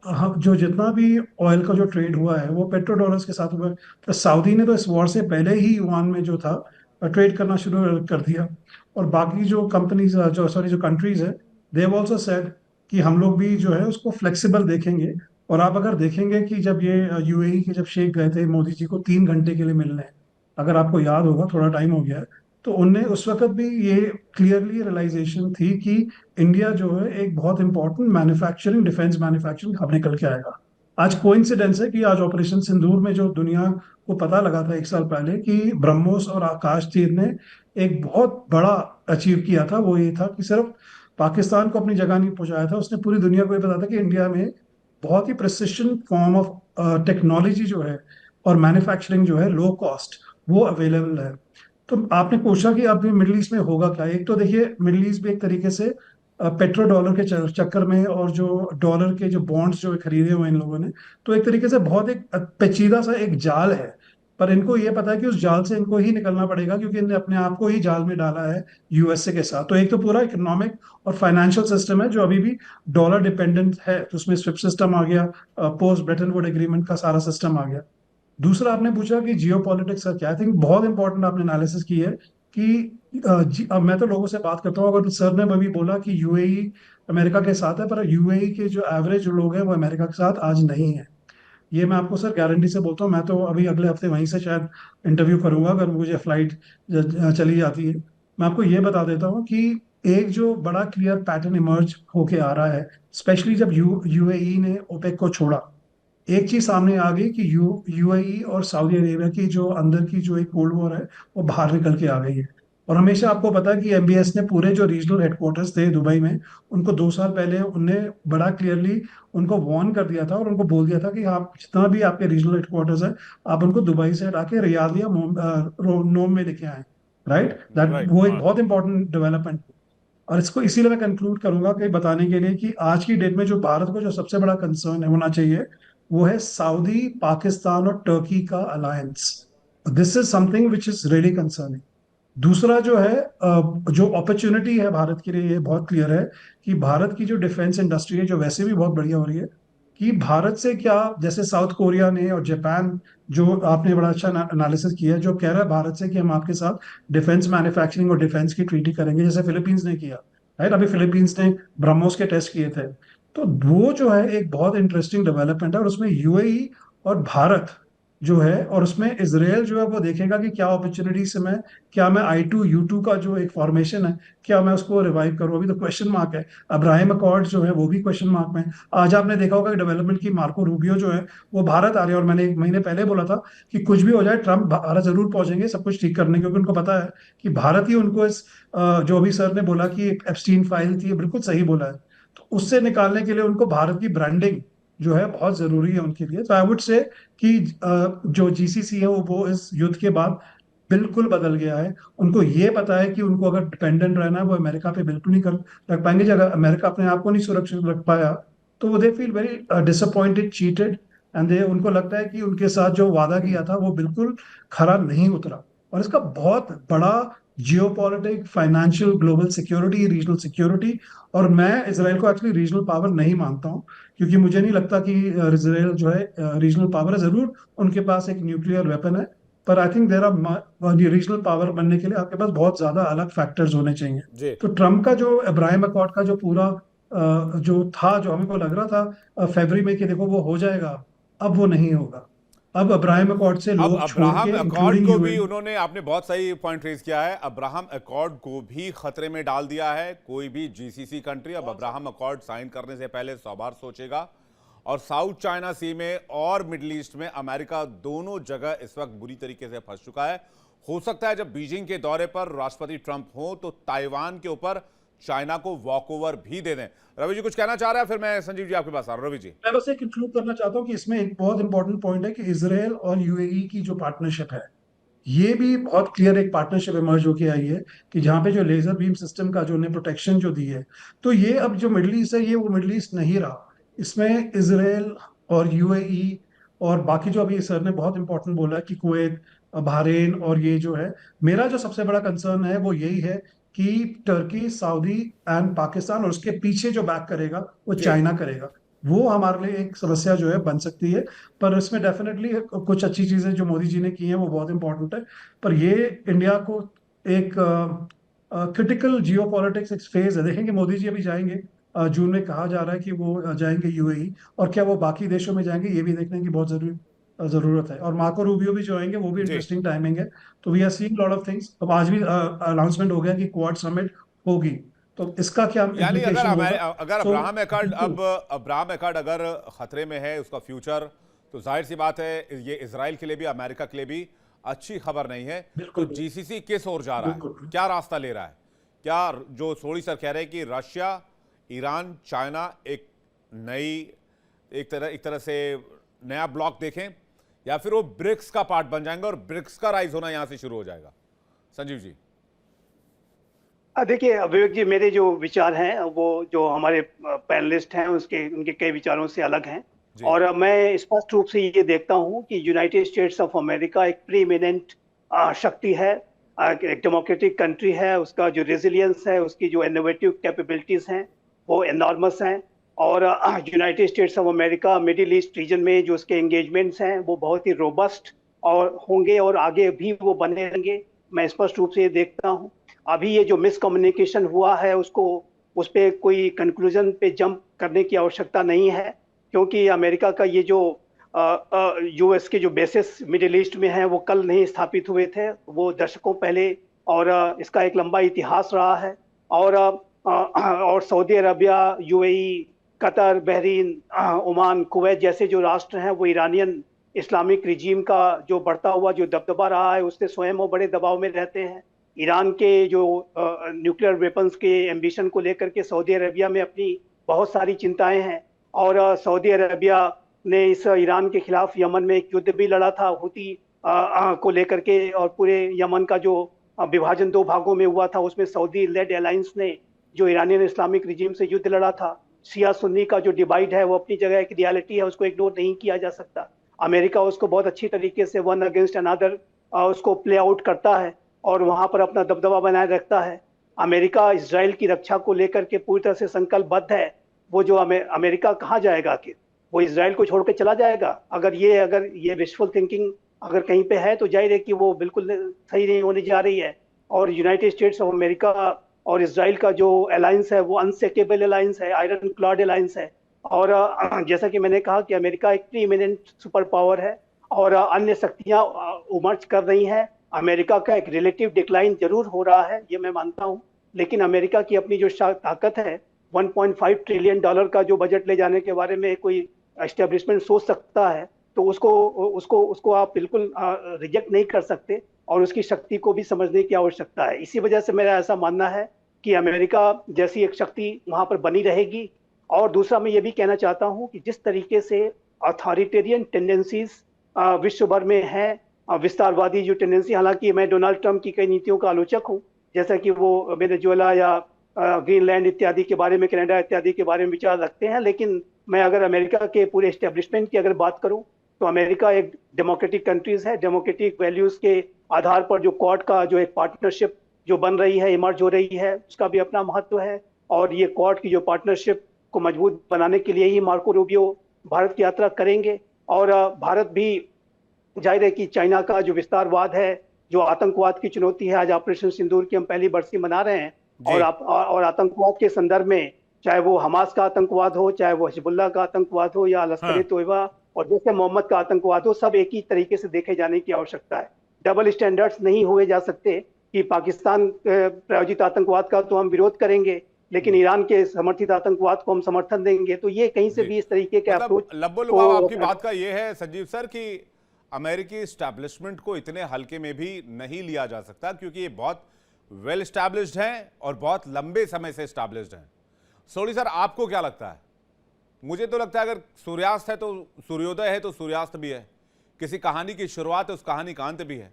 जो जितना भी ऑयल का जो ट्रेड हुआ है वो पेट्रो डॉलर्स के साथ हुआ है। तो सऊदी ने तो इस वॉर से पहले ही युआन में जो था ट्रेड करना शुरू कर दिया। और बाकी जो कंपनीज, जो सॉरी जो कंट्रीज है, दे हैव आल्सो सेड कि हम लोग भी जो है उसको फ्लेक्सिबल देखेंगे। और आप अगर देखेंगे कि जब ये यूएई के जब शेख गए थे मोदी जी को 3 घंटे के लिए मिलने, अगर आपको याद होगा, थोड़ा टाइम हो गया है, तो उनने उस वक्त भी ये क्लियरली रियलाइजेशन थी कि इंडिया जो है एक बहुत important manufacturing, defence manufacturing hub निकल के आएगा। आज कोइंसिडेंस है कि आज ऑपरेशन सिंदूर में जो दुनिया को पता लगा था 1 साल पहले कि ब्रह्मोस और आकाश तीर ने एक बहुत बड़ा अचीव किया था, वो ये था कि सिर्फ पाकिस्तान को अपनी जगह नहीं पहुंचाया था, उसने पूरी दुनिया को ये पता था कि इंडिया में बहुत ही प्रिसिशन फॉर्म ऑफ टेक्नोलॉजी जो है और मैन्युफैक्चरिंग जो है लो कॉस्ट, वो अवेलेबल है। तो आपने पूछा कि अभी मिडिल ईस्ट में होगा क्या। एक तो देखिए मिडिल ईस्ट भी एक तरीके से पेट्रो डॉलर के चक्कर में, और जो डॉलर के जो बॉन्ड्स जो खरीदे हुए इन लोगों ने, तो एक तरीके से बहुत एक पेचीदा सा एक जाल है। पर इनको ये पता है कि उस जाल से इनको ही निकलना पड़ेगा, क्योंकि इन्होंने अपने आप को ही जाल में डाला है यूएसए के साथ। तो एक तो पूरा इकोनॉमिक और फाइनेंशियल सिस्टम है जो अभी भी डॉलर डिपेंडेंट है, तो उसमें स्विफ्ट सिस्टम आ गया, पोस्ट ब्रेटन वुड एग्रीमेंट का सारा सिस्टम आ गया। दूसरा आपने पूछा कि जियो पॉलिटिक्स का क्या, आई थिंक बहुत इंपॉर्टेंट आपने एनालिसिस की है कि अब मैं तो लोगों से बात करता हूँ, अगर सर ने अभी बोला कि यूएई अमेरिका के साथ है, पर यूएई के जो एवरेज लोग हैं वो अमेरिका के साथ आज नहीं है। ये मैं आपको सर गारंटी से बोलता हूँ। मैं तो अभी अगले हफ्ते वहीं से शायद इंटरव्यू करूंगा अगर मुझे फ्लाइट चली जाती है। मैं आपको ये बता देता हूँ कि एक जो बड़ा क्लियर पैटर्न इमर्ज होके आ रहा है, स्पेशली जब यूएई ने ओपेक को छोड़ा, एक चीज सामने आ गई कि यूएई और सऊदी अरेबिया की जो अंदर की जो एक कोल्ड वॉर है वो बाहर निकल के आ गई है। और हमेशा आपको पता है कि एमबीएस ने पूरे जो रीजनल हेडक्वार्टर्स थे दुबई में, उनको 2 साल पहले उनने बड़ा क्लियरली उनको वार्न कर दिया था और उनको बोल दिया था कि आप जितना भी आपके रीजनल हेडक्वार्टर्स है, आप उनको दुबई से हटा के रियाद या नोम में लेके आए। Right, that right. वो एक बहुत इंपॉर्टेंट डेवलपमेंट। और इसको इसीलिए मैं कंक्लूड करूंगा कि बताने के लिए कि आज की डेट में जो भारत को जो सबसे बड़ा कंसर्न होना चाहिए वो है सऊदी, पाकिस्तान और टर्की का alliance. This is something which is really concerning. दूसरा जो है जो अपॉर्चुनिटी है भारत के लिए, ये बहुत क्लियर है कि भारत की जो डिफेंस इंडस्ट्री है जो वैसे भी बहुत बढ़िया हो रही है, कि भारत से क्या, जैसे साउथ कोरिया ने और जापान, जो आपने बड़ा अच्छा एनालिसिस किया है, जो कह रहा है भारत से कि हम आपके साथ डिफेंस मैन्युफैक्चरिंग और डिफेंस की ट्रीटी करेंगे, जैसे फिलीपींस ने किया। राइट, अभी फिलीपींस ने ब्रह्मोस के टेस्ट किए थे। तो वो जो है एक बहुत इंटरेस्टिंग डेवलपमेंट है, और उसमें यूएई और भारत जो है, और उसमें इसराइल जो है वो देखेगा कि क्या अपॉर्चुनिटी से मैं, क्या मैं I2U2 का जो एक फॉर्मेशन है, क्या मैं उसको रिवाइव करूं। अभी तो क्वेश्चन मार्क है। अब्राहम अकॉर्ड जो है वो भी क्वेश्चन मार्क में। आज आपने देखा होगा कि डेवलपमेंट की मार्को रूबियो जो है वो भारत आ रहे हैं, और मैंने 1 महीने पहले बोला था कि कुछ भी हो जाए ट्रंप भारत जरूर पहुंचेंगे सब कुछ ठीक करने, क्योंकि उनको पता है कि भारत ही उनको इस जो अभी सर ने बोला कि एक एप्स्टीन फाइल थी, बिल्कुल सही बोला है। तो उससे निकालने के लिए उनको भारत की ब्रांडिंग जो है बहुत जरूरी है उनके लिए। तो आई वुड से कि जो जीसीसी है वो इस युद्ध के बाद बिल्कुल बदल गया है। उनको ये पता है कि उनको अगर डिपेंडेंट रहना है वो अमेरिका पे बिल्कुल नहीं कर रख पाएंगे। अगर अमेरिका अपने आप को नहीं सुरक्षित रख पाया तो वो they feel very disappointed, cheated, and they, उनको लगता है कि उनके साथ जो वादा किया था वो बिल्कुल खरा नहीं उतरा। और इसका बहुत बड़ा geopolitic, financial, global security, regional security, और मैं इसराइल को एक्चुअली रीजनल पावर नहीं मानता हूँ, क्योंकि मुझे नहीं लगता कि इसराइल जो है रीजनल पावर है। जरूर उनके पास एक न्यूक्लियर वेपन है, पर I think there are regional power बनने के लिए आपके पास बहुत ज्यादा अलग फैक्टर्स होने चाहिए। जी। तो ट्रम्प का जो अब्राहम अकॉर्ड का जो पूरा जो था, जो हमको लग रहा था फरवरी में कि देखो वो हो जाएगा, अब वो नहीं होगा। अब अब्राहम अकॉर्ड से अब लोग छोड़ अब्राहम के अकॉर्ड इंक्लूडिंग को भी यूएई। उन्होंने, आपने बहुत सही पॉइंट रेज किया है, अब्राहम अकॉर्ड को भी खतरे में डाल दिया है। कोई भी जीसीसी कंट्री अब अब्राहम अकॉर्ड साइन करने से पहले 100 बार सोचेगा। और साउथ चाइना सी में और मिडिल ईस्ट में अमेरिका दोनों जगह इस वक्त बुरी तरीके से फंस चुका है। हो सकता है जब बीजिंग के दौरे पर राष्ट्रपति ट्रंप हो तो ताइवान के ऊपर चाइना को वॉकओवर भी दे दें। रवि जी कुछ कहना चाह रहा है, फिर मैं संजीव जी आपके पास आ रहा हूं। रवि जी। मैं बस एक इंक्लूड करना चाहता हूँ कि इसमें एक बहुत इंपॉर्टेंट पॉइंट है कि इसराइल और यूएई की जो पार्टनरशिप है, ये भी बहुत क्लियर एक पार्टनरशिप इमर्ज होके आई है कि जहाँ पे जो लेजर बीम सिस्टम का जो उन्हें प्रोटेक्शन जो दी है, तो ये अब जो मिडल ईस्ट है ये वो मिडल ईस्ट नहीं रहा। इसमें इसराइल और यूएई और बाकी जो अभी सर ने बहुत इंपॉर्टेंट बोला कि कुवैत, बहरीन और ये जो है, मेरा जो सबसे बड़ा कंसर्न है वो यही है कि टर्की, सऊदी एंड पाकिस्तान और उसके पीछे जो बैक करेगा वो जी। चाइना करेगा। वो हमारे लिए एक समस्या जो है बन सकती है। पर इसमें डेफिनेटली कुछ अच्छी चीजें जो मोदी जी ने की हैं वो बहुत इंपॉर्टेंट है। पर ये इंडिया को एक क्रिटिकल जियो पॉलिटिक्स एक फेज है। देखेंगे मोदी जी अभी जाएंगे, जून में कहा जा रहा है कि वो जाएंगे यूएई, और क्या वो बाकी देशों में जाएंगे ये भी देखने की बहुत जरूरत है। और मार्को रूबियो भी जो आएंगे वो भी जी। इंटरेस्टिंग टाइमिंग है। तो we are seeing lot of things. अब आज भी अनाउंसमेंट हो गया कि क्वाड समिट होगी, तो इसका क्या यानी अगर इम्प्लीकेशन होगा। अगर सो अब्राहम अकॉर्ड, बिल्कुल अब अब्राहम अकॉर्ड अगर खतरे में है उसका फ्यूचर, तो जाहिर सी बात है ये इजराइल के लिए भी अमेरिका के लिए भी अच्छी खबर नहीं है। तो बिल्कुल जीसीसी किस ओर जा रहा है, बिल्कुल क्या रास्ता ले रहा है? क्या जो सोढ़ी सर कह रहे हैं कि रशिया, ईरान, चाइना एक तरह से नया ब्लॉक देखें, या फिर वो ब्रिक्स का पार्ट बन जाएंगे और ब्रिक्स का राइज होना यहां से शुरू हो जाएगा? संजीव जी। देखिए विवेक जी, मेरे जो विचार हैं वो जो हमारे पैनलिस्ट हैं उनके कई विचारों से अलग हैं। जी। और मैं स्पष्ट रूप से ये देखता हूँ कि यूनाइटेड स्टेट्स ऑफ अमेरिका एक प्रीमिनेंट शक्ति है, एक डेमोक्रेटिक कंट्री है। उसका जो रेजिलियंस है, उसकी जो इनोवेटिव कैपेबिलिटीज हैं वो एनॉर्मस हैं। और United states of America middle east region में जो उसके एंगेजमेंट्स हैं वो बहुत ही रोबस्ट और होंगे और आगे भी वो बने रहेंगे। मैं स्पष्ट रूप से ये देखता हूँ। अभी ये जो मिसकम्युनिकेशन हुआ है उसको उस पर कोई कंक्लूजन पे जंप करने की आवश्यकता नहीं है, क्योंकि अमेरिका का ये जो यूएस के जो बेसिस मिडिल ईस्ट में हैं वो कल नहीं स्थापित हुए थे, वो दशकों पहले। और इसका एक लंबा इतिहास रहा है। और Saudi Arabia, UAE, Qatar, Bahrain, Oman, Kuwait जैसे जो राष्ट्र हैं वो ईरानियन इस्लामिक रिजीम का जो बढ़ता हुआ जो दबदबा रहा है उससे स्वयं वो बड़े दबाव में रहते हैं। ईरान के जो न्यूक्लियर वेपन्स के एम्बिशन को लेकर के सऊदी अरबिया में अपनी बहुत सारी चिंताएं हैं। और सऊदी अरबिया ने इस ईरान के खिलाफ यमन में एक युद्ध भी लड़ा था हुती को लेकर के। और पूरे यमन का जो विभाजन दो भागों में हुआ था उसमें सऊदी लेड अलायंस ने जो ईरानियन इस्लामिक रिजीम से युद्ध लड़ा था। शिया सुन्नी का जो डिवाइड है वो अपनी जगह एक रियलिटी है, उसको इग्नोर नहीं किया जा सकता। अमेरिका उसको बहुत अच्छी तरीके से वन अगेंस्ट अनदर उसको प्ले आउट करता है और वहां पर अपना दबदबा बनाए रखता है। अमेरिका इजराइल की रक्षा को लेकर के पूरी तरह से संकल्पबद्ध है। वो जो अमेरिका कहाँ जाएगा आखिर? वो इजराइल को छोड़ के चला जाएगा? अगर ये विशफुल थिंकिंग अगर कहीं पे है तो जाहिर है कि वो बिल्कुल सही नहीं होने जा रही है। और यूनाइटेड स्टेट्स ऑफ अमेरिका और इजराइल का जो अलायंस है वो अनसेकेबल अलायंस है, आयरन क्लॉड अलायंस है। और जैसा कि मैंने कहा कि अमेरिका एक प्री इमिनेंट सुपर पावर है और अन्य शक्तियां उमर्ज कर रही हैं। अमेरिका का एक रिलेटिव डिक्लाइन जरूर हो रहा है, ये मैं मानता हूं, लेकिन अमेरिका की अपनी जो ताकत है, 1.5 ट्रिलियन डॉलर का जो बजट ले जाने के बारे में कोई एस्टेब्लिशमेंट सोच सकता है तो उसको आप बिल्कुल रिजेक्ट नहीं कर सकते और उसकी शक्ति को भी समझने की आवश्यकता है। इसी वजह से मेरा ऐसा मानना है कि अमेरिका जैसी एक शक्ति वहां पर बनी रहेगी। और दूसरा मैं ये भी कहना चाहता हूं कि जिस तरीके से अथॉरिटेरियन टेंडेंसीज विश्व भर में है, विस्तारवादी जो टेंडेंसी, हालांकि मैं डोनाल्ड ट्रंप की कई नीतियों का आलोचक हूं, जैसा कि वो वेनेजुएला या ग्रीनलैंड इत्यादि के बारे में, कनाडा इत्यादि के बारे में विचार रखते हैं, लेकिन मैं अगर अमेरिका के पूरे एस्टेब्लिशमेंट की अगर बात करूं तो अमेरिका एक डेमोक्रेटिक कंट्रीज है। डेमोक्रेटिक वैल्यूज के आधार पर जो क्वाड का जो एक पार्टनरशिप जो बन रही है, इमर्ज हो रही है, उसका भी अपना महत्व है। और ये क्वाड की जो पार्टनरशिप को मजबूत बनाने के लिए ही मार्को रूबियो भारत की यात्रा करेंगे। और भारत भी जाहिर है कि चाइना का जो विस्तारवाद है, जो आतंकवाद की चुनौती है, आज ऑपरेशन सिंदूर की हम पहली बरसी मना रहे हैं। और आतंकवाद के संदर्भ में चाहे वो हमास का आतंकवाद हो, चाहे वो हिजबुल्लाह का आतंकवाद हो या लश्कर-ए-तोयबा और जैसे मोहम्मद का आतंकवाद हो, सब एक ही तरीके से देखे जाने की आवश्यकता है। डबल स्टैंडर्ड्स नहीं हुए जा सकते कि पाकिस्तान प्रायोजित आतंकवाद का तो हम विरोध करेंगे लेकिन ईरान के समर्थित आतंकवाद को हम समर्थन देंगे, तो ये कहीं से जी। भी इस तरीके के मतलब अप्रोच लब्बो लुबाब आपकी बात का ये है संजीव सर कि अमेरिकी स्टैब्लिशमेंट को इतने हल्के में भी नहीं लिया जा सकता क्योंकि ये बहुत वेल स्टैब्लिश्ड हैं और बहुत लंबे समय से स्टैब्लिश्ड हैं। सोडी सर, आपको क्या लगता है? मुझे तो लगता है अगर सूर्यास्त है तो सूर्योदय है तो सूर्यास्त भी है, किसी कहानी की शुरुआत है उस कहानी का अंत भी है।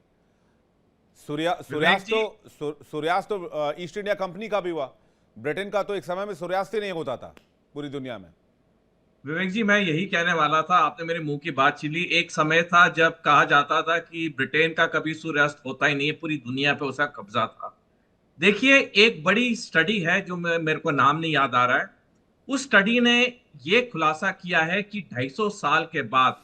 सूर्यास्त तो ईस्ट इंडिया कंपनी का भी हुआ, ब्रिटेन का तो एक समय में सूर्यास्त ही नहीं होता था पूरी दुनिया में। विवेक जी, मैं यही कहने वाला था, आपने मेरे मुंह की बात छीनी। एक समय था जब कहा जाता था कि ब्रिटेन का कभी सूर्यास्त होता ही नहीं है, पूरी दुनिया पे उसका कब्जा था। देखिए, एक बड़ी स्टडी है जो मेरे को नाम नहीं याद आ रहा है, उस स्टडी ने ये खुलासा किया है कि 250 साल के बाद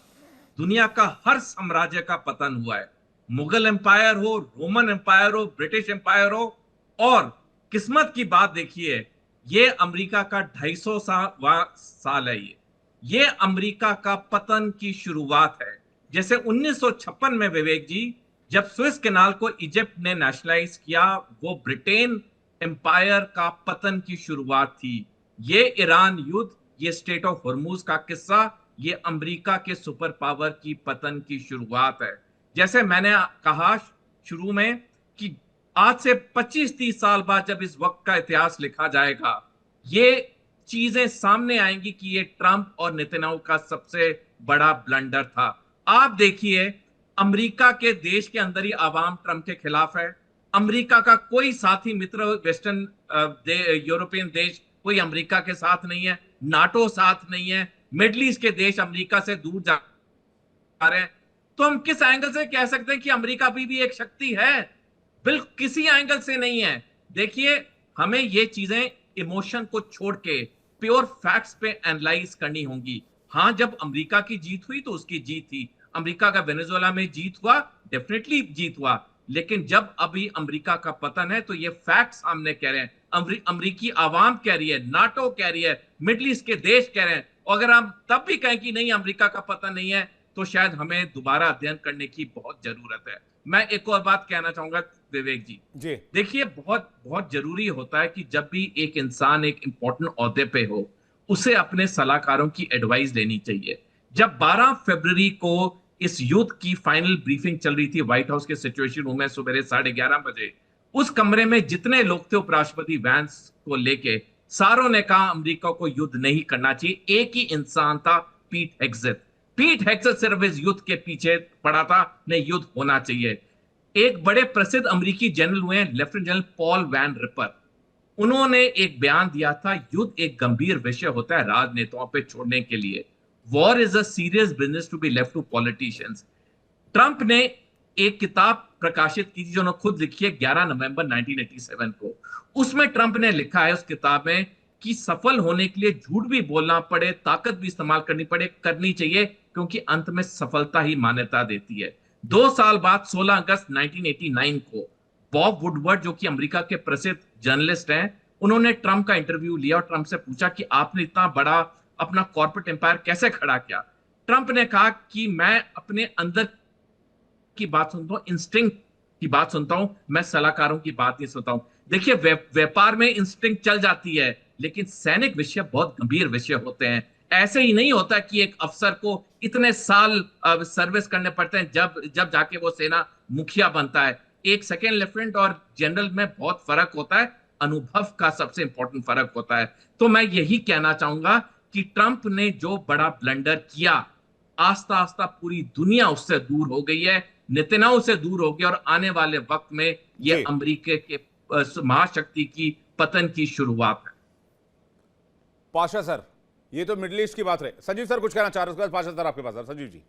दुनिया का हर साम्राज्य का पतन हुआ है। मुगल एम्पायर हो, रोमन एम्पायर हो, ब्रिटिश एम्पायर हो, और किस्मत की बात देखिए, ये अमेरिका का 250 साल है। ये अमेरिका का पतन की शुरुआत है। जैसे 1956 में विवेक जी, जब स्विस कैनाल को इजिप्ट ने नेशनलाइज किया, वो ब्रिटेन एम्पायर का पतन की शुरुआत थी। ये ईरान युद्ध, ये स्टेट ऑफ हॉर्मुज का किस्सा, ये अमेरिका के सुपर पावर की पतन की शुरुआत है। जैसे मैंने कहा शुरू में कि आज से 25-30 साल बाद जब इस वक्त का इतिहास लिखा जाएगा, ये चीजें सामने आएंगी कि ये ट्रंप और नेतन्याहू का सबसे बड़ा ब्लंडर था। आप देखिए, अमेरिका के देश के अंदर ही आवाम ट्रंप के खिलाफ है। अमेरिका का कोई साथी मित्र वेस्टर्न यूरोपियन देश कोई अमेरिका के साथ नहीं है, नाटो साथ नहीं है, मिडल ईस्ट के देश अमेरिका से दूर जा रहे हैं। तो हम किस एंगल से कह सकते हैं कि अमेरिका भी एक शक्ति है? बिल्कुल किसी एंगल से नहीं है। देखिए, हमें ये चीजें इमोशन को छोड़ के प्योर फैक्ट्स पे एनालाइज करनी होंगी। हाँ, जब अमेरिका की जीत हुई तो उसकी जीत थी। अमेरिका का वेनेजुएला में जीत हुआ, डेफिनेटली जीत हुआ, लेकिन जब अभी अमेरिका का पतन है तो ये फैक्ट सामने कह रहे हैं, अमेरिकी आवाम कह रही है, नाटो कह रही है, मिडल ईस्ट के देश कह रहे हैं। और अगर हम तब भी कहें कि नहीं अमेरिका का पतन नहीं है, तो शायद हमें दोबारा अध्ययन करने की बहुत जरूरत है। मैं एक और बात कहना चाहूंगा विवेक जी, देखिए, बहुत बहुत जरूरी होता है कि जब भी एक इंसान एक इंपॉर्टेंट ओहदे पे हो, उसे अपने सलाहकारों की एडवाइस लेनी चाहिए। जब 12 फरवरी को इस युद्ध की फाइनल ब्रीफिंग चल रही थी व्हाइट हाउस के सिचुएशन रूम में सुबह 11:30 बजे, उस कमरे में जितने लोग थे उपराष्ट्रपति वैंस को लेके, सारों ने कहा अमेरिका को युद्ध नहीं करना चाहिए। एक ही इंसान था, पीट हेग्सेथ। पीट हेग्सेथ सिर्फ इस युद्ध के पीछे पड़ा था, नहीं युद्ध होना चाहिए। एक बड़े प्रसिद्ध अमेरिकी जनरल हुए हैं lieutenant general Paul Van Riper, उन्होंने एक बयान दिया था, युद्ध एक गंभीर विषय होता है राजनेताओं पे छोड़ने के लिए। War is a serious business to be left to politicians. Trump ने एक किताब प्रकाशित की थी जो उन्होंने खुद लिखी है 11 नवंबर 1987 को। उसमें ट्रंप ने लिखा है उस किताब में कि सफल होने के लिए झूठ भी बोलना पड़े, ताकत भी इस्तेमाल करनी पड़े, करनी चाहिए, क्योंकि अंत में सफलता ही मान्यता देती है। 2 साल बाद 16 अगस्त 1989 को बॉब वुडवर्ड, जो कि अमेरिका के प्रसिद्ध जर्नलिस्ट हैं, उन्होंने ट्रंप का इंटरव्यू लिया और ट्रंप से पूछा कि आपने इतना बड़ा अपना कॉर्पोरेट एम्पायर कैसे खड़ा किया। ट्रंप ने कहा कि मैं अपने अंदर की बात सुनता हूं, इंस्टिंक्ट की बात सुनता हूं, मैं सलाहकारों की बात नहीं सुनता हूं। देखिए, व्यापार में इंस्टिंक्ट चल जाती है, लेकिन सैनिक विषय बहुत गंभीर विषय होते हैं। ऐसे ही नहीं होता कि एक अफसर को इतने साल सर्विस करने पड़ते हैं जब जाके वो सेना मुखिया बनता है। एक सेकेंड लेफ्टिनेंट और जनरल में बहुत फर्क होता है, अनुभव का सबसे इंपॉर्टेंट फर्क होता है। तो मैं यही कहना चाहूंगा कि ट्रंप ने जो बड़ा ब्लंडर किया, आस्ता आस्ता पूरी दुनिया उससे दूर हो गई है, नेतन्याहू से दूर हो गई, और आने वाले वक्त में ये अमेरिका के महाशक्ति की पतन की शुरुआत है। पाशा सर, ये तो मिडिल ईस्ट की बात रहे। संजीव सर कुछ कहना चाह रहे हैं? पाशा सर आपके पास। संजीव जी।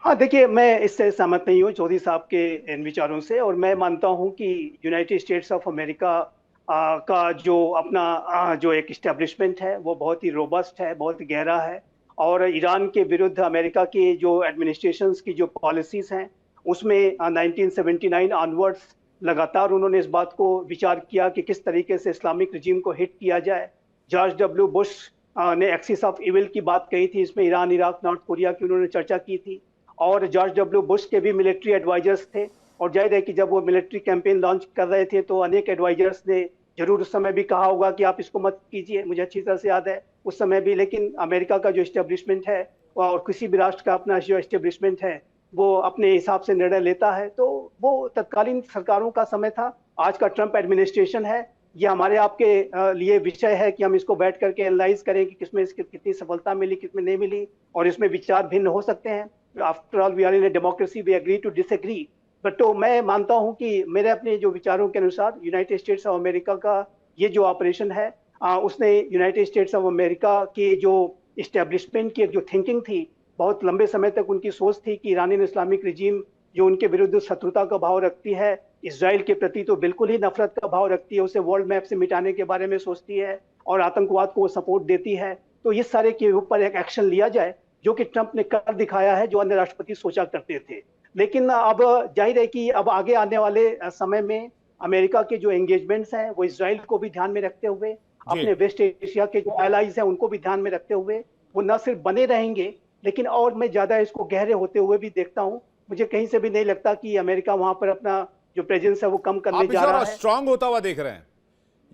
हाँ, देखिए, मैं इससे सहमत नहीं हूँ चौधरी साहब के इन विचारों से, और मैं मानता हूँ कि यूनाइटेड स्टेट्स ऑफ अमेरिका का जो अपना जो एक इस्टेब्लिशमेंट है वो बहुत ही रोबस्ट है, बहुत गहरा है, और ईरान के विरुद्ध अमेरिका की जो एडमिनिस्ट्रेशंस की जो पॉलिसीज हैं उसमें 1979 ऑनवर्ड्स लगातार उन्होंने इस बात को विचार किया कि किस तरीके से इस्लामिक रिजीम को हिट किया जाए। जॉर्ज डब्ल्यू बुश ने एक्सिस ऑफ इविल की बात कही थी। इसमें ईरान, इराक, नॉर्थ कोरिया की उन्होंने चर्चा की थी। और जॉर्ज डब्ल्यू बुश के भी मिलिट्री एडवाइजर्स थे। और जाहिर है कि जब वो मिलिट्री कैंपेन लॉन्च कर रहे थे तो अनेक एडवाइजर्स ने जरूर उस समय भी कहा होगा कि आप इसको मत कीजिए। मुझे अच्छी तरह से याद है उस समय भी। लेकिन अमेरिका का जो एस्टेब्लिशमेंट है और किसी भी राष्ट्र का अपना जो एस्टेब्लिशमेंट है वो अपने हिसाब से निर्णय लेता है। तो वो तत्कालीन सरकारों का समय था। आज का ट्रंप एडमिनिस्ट्रेशन है, ये हमारे आपके लिए विषय है कि हम इसको बैठ करके एनालाइज करें कि किसमें इसकी कितनी सफलता मिली, किसमें नहीं मिली। और इसमें विचार भिन्न हो सकते हैं। After all we are in a democracy, we agree to disagree. But तो मैं मानता हूं कि मेरे अपने जो विचारों के अनुसार यूनाइटेड स्टेट्स ऑफ अमेरिका का ये जो ऑपरेशन है, उसने यूनाइटेड स्टेट्स ऑफ अमेरिका की जो इस्टेब्लिशमेंट की जो थिंकिंग थी, बहुत लंबे समय तक उनकी सोच थी कि ईरानियन इस्लामिक रिजीम जो उनके विरुद्ध शत्रुता का भाव रखती है, इसराइल के प्रति तो बिल्कुल ही नफरत का भाव रखती है, उसे वर्ल्ड मैप से मिटाने के बारे में सोचती है और आतंकवाद को सपोर्ट देती है। तो इस सारे के ऊपर एक एक्शन लिया जाए, जो कि ट्रंप ने कर दिखाया है, जो अन्य राष्ट्रपति सोचा करते थे। लेकिन अब जाहिर है कि अब आगे आने वाले समय में अमेरिका के जो एंगेजमेंट्स हैं वो इसराइल को भी ध्यान में रखते हुए, अपने वेस्ट एशिया के जो एलाइज हैं उनको भी ध्यान में रखते हुए वो न सिर्फ बने रहेंगे, लेकिन और मैं ज्यादा इसको गहरे होते हुए भी देखता हूं। मुझे कहीं से भी नहीं लगता कि अमेरिका वहां पर अपना जो प्रेजेंस है वो कम करने जा रहा है। स्ट्रांग होता हुआ देख रहे हैं,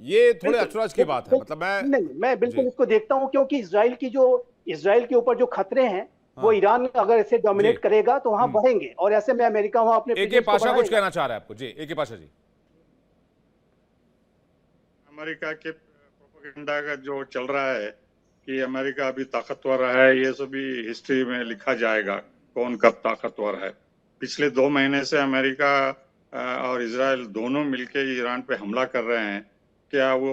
ये थोड़े अचरज की बात है। मतलब मैं बिल्कुल इसको देखता हूं, क्योंकि इसराइल के ऊपर जो खतरे हैं वो ईरान अगर ऐसे डोमिनेट करेगा तो वहां बढ़ेंगे, और ऐसे में अमेरिका वहां अपने एके पाशा कुछ कहना चाह रहा है आपको जी। एके पाशा जी, अमेरिका के प्रोपेगेंडा का जो चल रहा है कि अमेरिका अभी ताकतवर है, ये सभी हिस्ट्री में लिखा जाएगा कौन कब ताकतवर है। पिछले 2 महीने से अमेरिका और इजराइल दोनों मिलकर ईरान पे हमला कर रहे हैं। क्या वो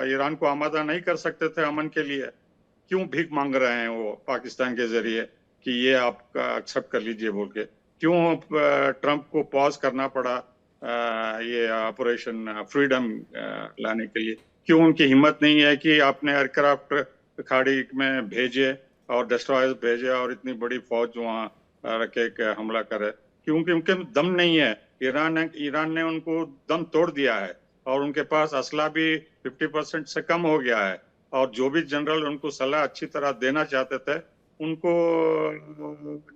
ईरान को आमादा नहीं कर सकते थे अमन के लिए? क्यों भीख मांग रहे हैं वो पाकिस्तान के जरिए कि ये आप एक्सेप्ट कर लीजिए बोल के? क्यों ट्रंप को पॉज करना पड़ा ये ऑपरेशन फ्रीडम लाने के लिए? क्यों उनकी हिम्मत नहीं है कि आपने एयरक्राफ्ट खाड़ी में भेजे और डिस्ट्रॉयर्स भेजे और इतनी बड़ी फौज वहां रखे के हमला करे? क्योंकि उनके दम नहीं है। ईरान ने उनको दम तोड़ दिया है और उनके पास असला भी 50% से कम हो गया है। और जो भी जनरल उनको सलाह अच्छी तरह देना चाहते थे उनको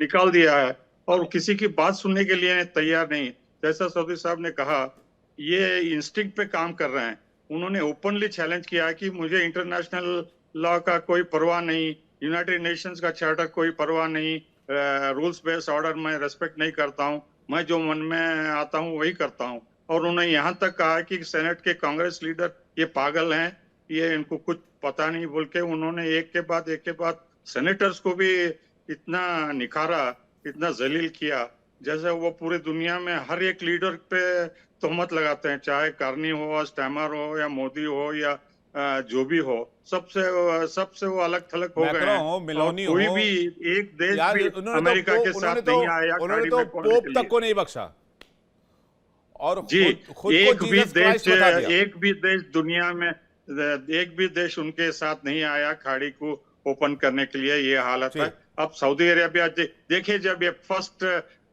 निकाल दिया है और किसी की बात सुनने के लिए तैयार नहीं। जैसा सऊदी साहब ने कहा, ये इंस्टिंक्ट पे काम कर रहे हैं। उन्होंने ओपनली चैलेंज किया कि मुझे इंटरनेशनल लॉ का कोई परवाह नहीं, यूनाइटेड नेशंस का चार्टर कोई परवाह नहीं, रूल्स बेस्ड ऑर्डर मैं रेस्पेक्ट नहीं करता हूं, मैं जो मन में आता हूं वही करता हूं। और उन्होंने यहां तक कहा कि सेनेट के कांग्रेस लीडर ये पागल हैं, ये इनको कुछ पता नहीं बोल के उन्होंने एक के बाद सेनेटर्स को भी इतना निखारा, इतना जलील किया जैसे वो पूरी दुनिया में हर एक लीडर पे तोहमत लगाते हैं, चाहे कार्नी हो, स्टैमर हो या मोदी हो या जो भी हो। सबसे वो अलग थलग हो गए हैं। कोई भी एक देश भी अमेरिका के साथ नहीं आया। उन्होंने तो पोप तक को नहीं बख्शा। और जी, खुद एक भी देश दुनिया में, एक भी देश उनके साथ नहीं आया खाड़ी को ओपन करने के लिए। ये हालत है। अब सऊदी अरेबिया देखिए, जब ये फर्स्ट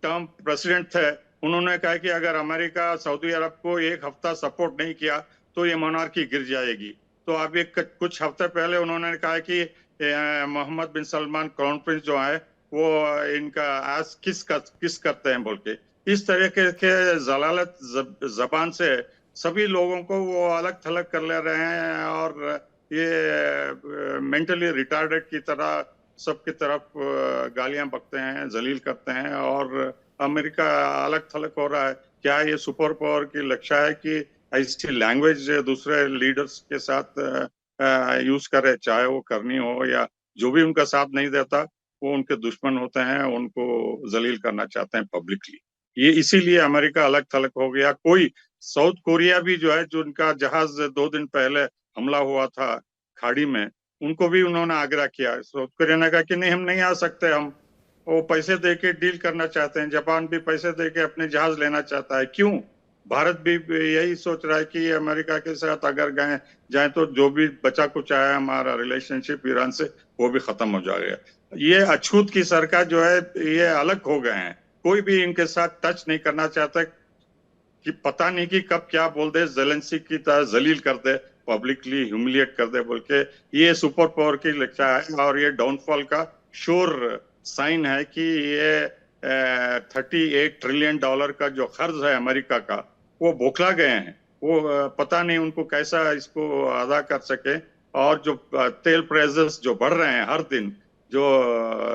टर्म प्रेसिडेंट थे उन्होंने कहा कि अगर अमेरिका सऊदी अरब को एक हफ्ता सपोर्ट नहीं किया तो ये मोनार्की गिर जाएगी। तो अभी कुछ हफ्ते पहले उन्होंने कहा कि मोहम्मद बिन सलमान क्राउन प्रिंस जो है वो इनका आज किस करते हैं बोल के। इस तरह के जलालत जबान से सभी लोगों को वो अलग थलग कर ले रहे हैं और ये मेंटली रिटार्डेड की तरह सबकी तरफ गालियां बकते हैं, जलील करते हैं और अमेरिका अलग थलग हो रहा है। क्या ये सुपर पावर की लक्ष्य है कि ऐसी लैंग्वेज दूसरे लीडर्स के साथ यूज करे, चाहे वो करनी हो या जो भी उनका साथ नहीं देता वो उनके दुश्मन होते हैं, उनको जलील करना चाहते हैं पब्लिकली। ये इसीलिए अमेरिका अलग थलग हो गया। कोई साउथ कोरिया भी जो है, जो उनका जहाज 2 दिन पहले हमला हुआ था खाड़ी में, उनको भी उन्होंने आग्रह किया। साउथ कोरिया ने कहा कि नहीं, हम नहीं आ सकते, हम वो पैसे दे के डील करना चाहते हैं। जापान भी पैसे दे के अपने जहाज लेना चाहता है। क्यों? भारत भी यही सोच रहा है कि अमेरिका के साथ अगर जाए तो जो भी बचा कुछ है हमारा रिलेशनशिप ईरान से वो भी खत्म हो जाएगा। ये अछूत की सरकार जो है ये अलग हो गए हैं। कोई भी इनके साथ टच नहीं करना चाहता कि पता नहीं कि कब क्या बोल दे, जेलेंस्की की तरह जलील कर दे पब्लिकली ह्यूमिलिएट कर दे बोल के, ये सुपर पावर की लक्ष्य है और ये डाउनफॉल का श्योर साइन है कि ये 38 ट्रिलियन डॉलर का जो खर्च है अमेरिका का, वो बौखला गए हैं। वो पता नहीं उनको कैसा इसको अदा कर सके। और जो तेल प्राइसेस जो बढ़ रहे हैं हर दिन, जो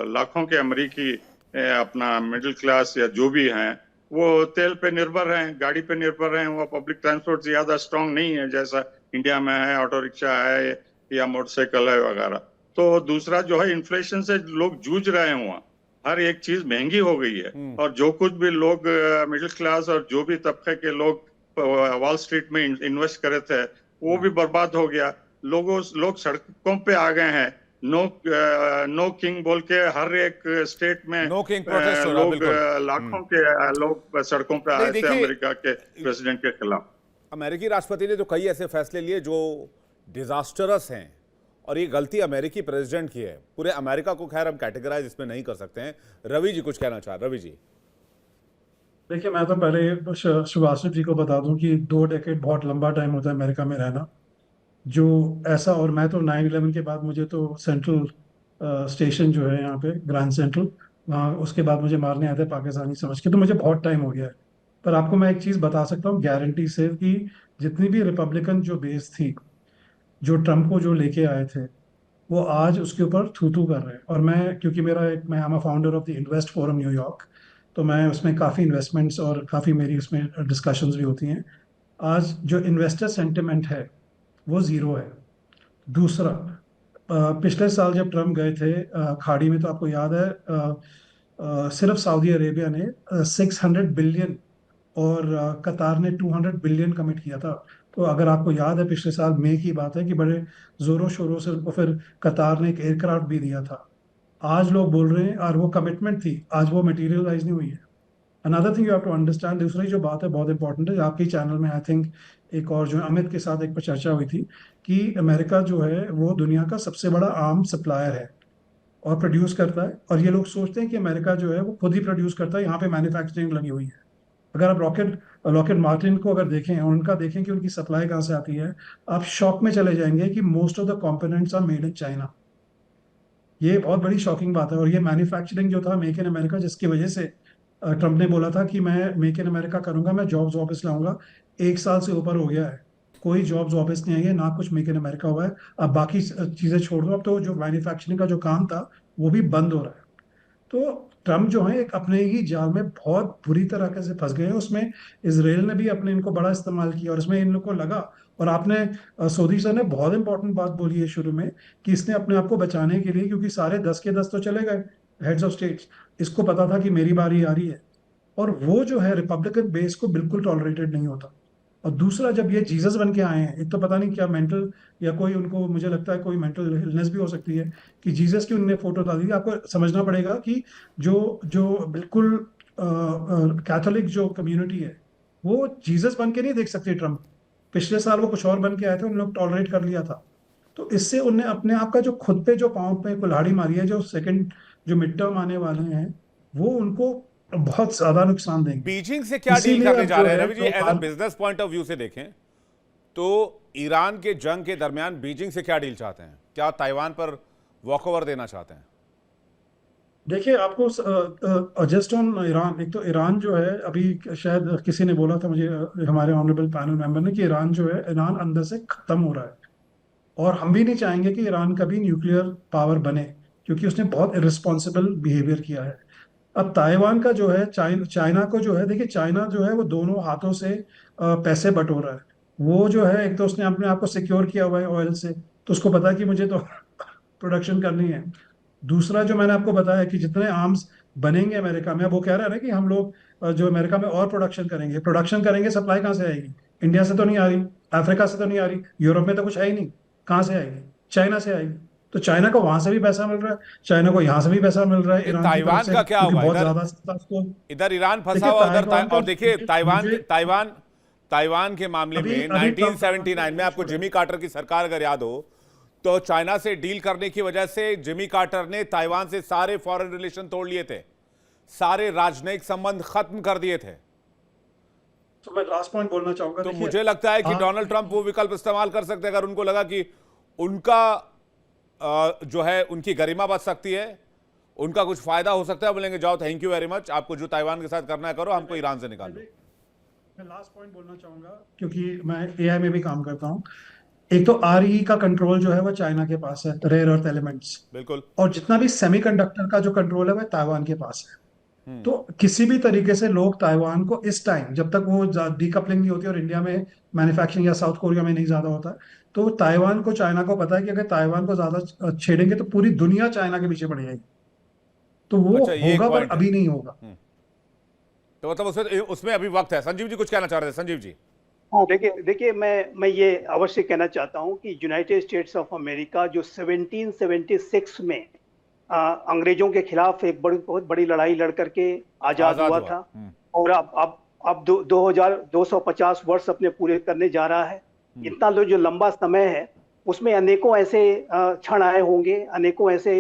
लाखों के अमेरिकी अपना मिडिल क्लास या जो भी हैं, वो तेल पे निर्भर हैं, गाड़ी पे निर्भर हैं। वो पब्लिक ट्रांसपोर्ट ज्यादा स्ट्रांग नहीं है जैसा इंडिया में है, ऑटो रिक्शा है या मोटरसाइकिल है वगैरह। तो दूसरा जो है, इन्फ्लेशन से लोग जूझ रहे हैं, वहाँ हर एक चीज महंगी हो गई है। और जो कुछ भी लोग मिडिल क्लास और जो भी तबके के लोग वॉल स्ट्रीट में इन्वेस्ट करे थे, वो भी बर्बाद हो गया। लोग सड़कों पे आ गए हैं। नो किंग बोल के हर एक स्टेट में नो किंग प्रोटेस्ट हो रहा, लोग बिल्कुल। लाखों के लोग सड़कों पे आए थे अमेरिका के प्रेसिडेंट के खिलाफ। अमेरिकी राष्ट्रपति ने तो कई ऐसे फैसले लिए जो डिजास्टरस हैं, और ये गलती अमेरिकी प्रेसिडेंट की है। पूरे अमेरिका को खैर हम कैटेगराइज इसमें नहीं कर सकते हैं। रवि जी कुछ कहना चाह रहे। रवि जी, देखिए, मैं तो पहले सुभाष जी को बता दूं कि 2 डेकेड बहुत लंबा टाइम होता है अमेरिका में रहना। जो ऐसा, और मैं तो 9/11 के बाद मुझे तो सेंट्रल स्टेशन जो है यहाँ पे ग्रैंड सेंट्रल, वहाँ उसके बाद मुझे मारने आए थे पाकिस्तानी समझ के, तो मुझे बहुत टाइम हो गया है। पर आपको मैं एक चीज़ बता सकता हूँ गारंटी से कि जितनी भी रिपब्लिकन जो बेस थी, जो ट्रम्प को जो लेके आए थे, वो आज उसके ऊपर थू थू कर रहे हैं। और मैं, क्योंकि मैं am a founder of the invest forum New York, तो मैं उसमें काफ़ी इन्वेस्टमेंट्स और काफ़ी मेरी उसमें डिस्कशंस भी होती हैं। आज जो इन्वेस्टर सेंटिमेंट है वो ज़ीरो है। दूसरा, पिछले साल जब ट्रम्प गए थे खाड़ी में, तो आपको याद है सिर्फ सऊदी अरेबिया ने 600 बिलियन और कतार ने 200 बिलियन कमिट किया था। तो अगर आपको याद है, पिछले साल मई की बात है कि बड़े जोरों शोरों से उनको फिर कतार ने एक एयरक्राफ्ट भी दिया था। आज लोग बोल रहे हैं, और वो कमिटमेंट थी, आज वो मटेरियलाइज नहीं हुई है। Another thing you have to understand, दूसरी जो बात है बहुत इंपॉर्टेंट है, आपके चैनल में आई थिंक एक और जो अमित के साथ एक पर चर्चा हुई थी कि अमेरिका जो है वो दुनिया का सबसे बड़ा आर्म सप्लायर है और प्रोड्यूस करता है। और ये लोग सोचते हैं कि अमेरिका जो है वो खुद ही प्रोड्यूस करता है, यहाँ पे मैन्युफैक्चरिंग लगी हुई है। अगर आप लॉकेट मार्टिन को अगर देखें और उनका देखें कि उनकी सप्लाई कहाँ से आती है, आप शॉक में चले जाएंगे कि most of the components are made in China. ये बहुत बड़ी शॉकिंग बात है। और ये मैन्युफैक्चरिंग जो था मेक इन अमेरिका, जिसकी वजह से ट्रम्प ने बोला था कि मैं मेक इन अमेरिका करूंगा, मैं जॉब्स वापस लाऊंगा, 1 साल से ऊपर हो गया है, कोई जॉब्स वापस नहीं आई है, ना कुछ मेक इन अमेरिका हुआ है। अब बाकी चीजें छोड़ दो, अब तो जो मैन्युफैक्चरिंग का जो काम था वो भी बंद हो रहा है। तो ट्रम्प जो है एक अपने ही जाल में बहुत बुरी तरह से फंस गए हैं। उसमें इसराइल ने भी अपने इनको बड़ा इस्तेमाल किया और इसमें इन लोग को लगा। और आपने सोदी सर ने बहुत इंपॉर्टेंट बात बोली है शुरू में कि इसने अपने आप को बचाने के लिए, क्योंकि सारे 10 के 10 तो चले गए हेड्स ऑफ स्टेट्स, इसको पता था कि मेरी बारी आ रही है। और वो जो है रिपब्लिकन बेस को बिल्कुल टॉलरेटेड नहीं होता। और दूसरा, जब ये जीसस बन के आए हैं, एक तो पता नहीं क्या मेंटल या कोई उनको, मुझे लगता है कोई मेंटल इलनेस भी हो सकती है कि जीसस की उनने फोटो डाल दी। आपको समझना पड़ेगा कि जो जो बिल्कुल कैथोलिक जो कम्युनिटी है वो जीसस बन के नहीं देख सकती ट्रम्प। पिछले साल वो कुछ और बन के आए थे, उन लोग टॉलरेट कर लिया था। तो इससे उनने अपने आप का जो खुद पे जो पाँव पे कुल्हाड़ी मारी है, जो सेकंड जो मिड टर्म आने वाले हैं, वो उनको बहुत ज्यादा नुकसान देंगे। बीजिंग से क्या डील इसीलिए करने अब जा जो रहे हैं है रवि जी? तो as a business point of view से देखें तो ईरान के जंग के दरमियान बीजिंग से क्या डील चाहते हैं? क्या ताइवान पर वॉकओवर देना चाहते हैं? देखिए, आपको जस्ट ऑन ईरान, एक तो ईरान जो है अभी, शायद किसी ने बोला था मुझे, हमारे ऑनरेबल पैनल मेंबर ने, कि ईरान जो है, ईरान अंदर से खत्म हो रहा है। और हम भी नहीं चाहेंगे कि ईरान कभी न्यूक्लियर पावर बने, क्योंकि उसने बहुत इररिस्पॉन्सिबल बिहेवियर किया है। अब ताइवान का जो है, चाइना को जो है, देखिए चाइना जो है वो दोनों हाथों से पैसे बटोर रहा है। वो जो है, एक तो उसने अपने आप को सिक्योर किया हुआ है ऑयल से, तो उसको पता है कि मुझे तो प्रोडक्शन करनी है। दूसरा, जो मैंने आपको बताया कि जितने आर्म्स बनेंगे अमेरिका में, वो कह रहा है ना कि हम लोग जो अमेरिका में और प्रोडक्शन करेंगे, सप्लाई कहाँ से आएगी? इंडिया से तो नहीं आ रही, अफ्रीका से तो नहीं आ रही, यूरोप में तो कुछ है ही नहीं, कहाँ से आएगी? चाइना से आएगी। तो चाइना को वहां से भी पैसा मिल रहा है, चाइना को यहाँ से भी पैसा मिल रहा है ये ईरान की तरफ ताइवान से, का क्या क्योंकि हुआ? बहुत इधर ज्यादा सस्ता उसको। इधर ईरान फंसा देखिए, हुआ, उधर ताइवान का और देखिए मुझे ताइवान के मामले अभी में अभी ट्रम्प 1979 में आपको जिमी कार्टर की सरकार अगर याद हो, तो चाइना से डील करने की वजह से जिमी कार्टर ने ताइवान से सारे फॉरेन रिलेशन तोड़ लिए थे, सारे राजनयिक संबंध खत्म कर दिए थे। तो मैं लास्ट पॉइंट बोलना चाहूंगा। तो देखिए, मुझे लगता है कि हाँ, डोनाल्ड ट्रंप वो विकल्प इस्तेमाल कर सकते हैं अगर उनको लगा कि उनका जो है उनकी गरिमा बच सकती है, उनका कुछ फायदा हो सकता है, बोलेंगे जाओ थैंक यू वेरी मच, आपको जो ताइवान के साथ करना है करो, हमको ईरान से निकाल दो। मैं लास्ट पॉइंट बोलना चाहूंगा क्योंकि मैं एआई में भी काम करता हूँ। एक तो आरई का कंट्रोल जो है वो चाइना के पास है, रेयर अर्थ एलिमेंट्स, बिल्कुल। और जितना भी सेमीकंडक्टर का जो कंट्रोल है वो ताइवान के पास है। तो किसी भी तरीके से लोग ताइवान को इस टाइम, जब तक वो डीकपलिंग नहीं होती और इंडिया में मैन्युफैक्चरिंग या साउथ कोरिया में नहीं ज्यादा होता, तो ताइवान को, चाइना को पता है कि अगर ताइवान को ज्यादा छेड़ेंगे तो पूरी दुनिया चाइना के पीछे पड़ जाएगी। तो वो अच्छा, ये एक होगा पर पॉइंट है। अभी नहीं होगा। तो मतलब उसमें अभी वक्त है। संजीव जी कुछ कहना चाह रहे थे? संजीव जी। हाँ, देखिए मैं ये अवश्य कहना चाहता हूँ कि यूनाइटेड स्टेट्स ऑफ अमेरिका जो 1776 में अंग्रेजों के खिलाफ एक बहुत बड़ी लड़ाई लड़ करके आजाद हुआ था, और अब 2250 वर्ष अपने पूरे करने जा रहा है। इतना जो लंबा समय है उसमें अनेकों ऐसे क्षण आए होंगे, अनेकों ऐसे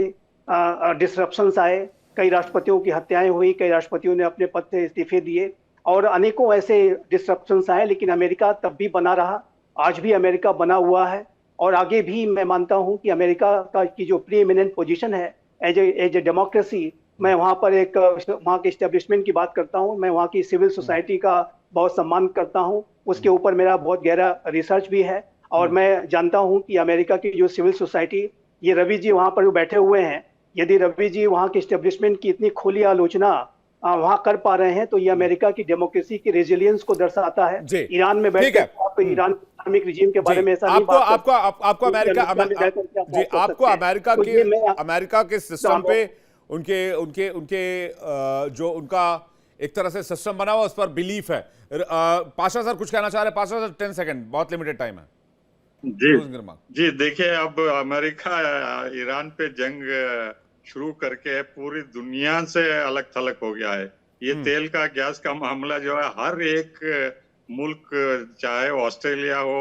डिसरप्शंस आए, कई राष्ट्रपतियों की हत्याएं हुई, कई राष्ट्रपतियों ने अपने पद से इस्तीफे दिए और अनेकों ऐसे डिसरप्शंस आए, लेकिन अमेरिका तब भी बना रहा, आज भी अमेरिका बना हुआ है। और आगे भी मैं मानता हूं कि अमेरिका की जो प्री एमिनेंट पोजीशन है एज ए डेमोक्रेसी, मैं वहां पर वहां के इस्टेब्लिशमेंट की बात करता हूं, मैं वहां की सिविल सोसाइटी का बहुत सम्मान करता हूं, उसके ऊपर मेरा बहुत गहरा रिसर्च भी है। और मैं जानता हूं कि अमेरिका की जो सिविल सोसाइटी, ये रवि जी वहां पर बैठे हुए हैं, यदि रवि जी वहां के इस्टेब्लिशमेंट की इतनी खुली आलोचना वहां कर पा रहे हैं तो ये अमेरिका की डेमोक्रेसी की रेजिलियंस को दर्शाता है। ईरान में बैठ कर ईरान इस्लामिक रिजीम के बारे में ऐसा नहीं बात आपको अमेरिका के सिस्टम पे उनके जो उनका एक तरह से सिस्टम बना हुआ उस पर बिलीफ है। पाशा सर कुछ कहना चाह रहे हैं? पाशा सर 10 सेकंड, बहुत लिमिटेड टाइम है। जी देखिए, अब अमेरिका ईरान पे जंग शुरू करके पूरी दुनिया से अलग थलग हो गया है। ये तेल का, गैस का मामला जो है, हर एक मुल्क, चाहे ऑस्ट्रेलिया हो,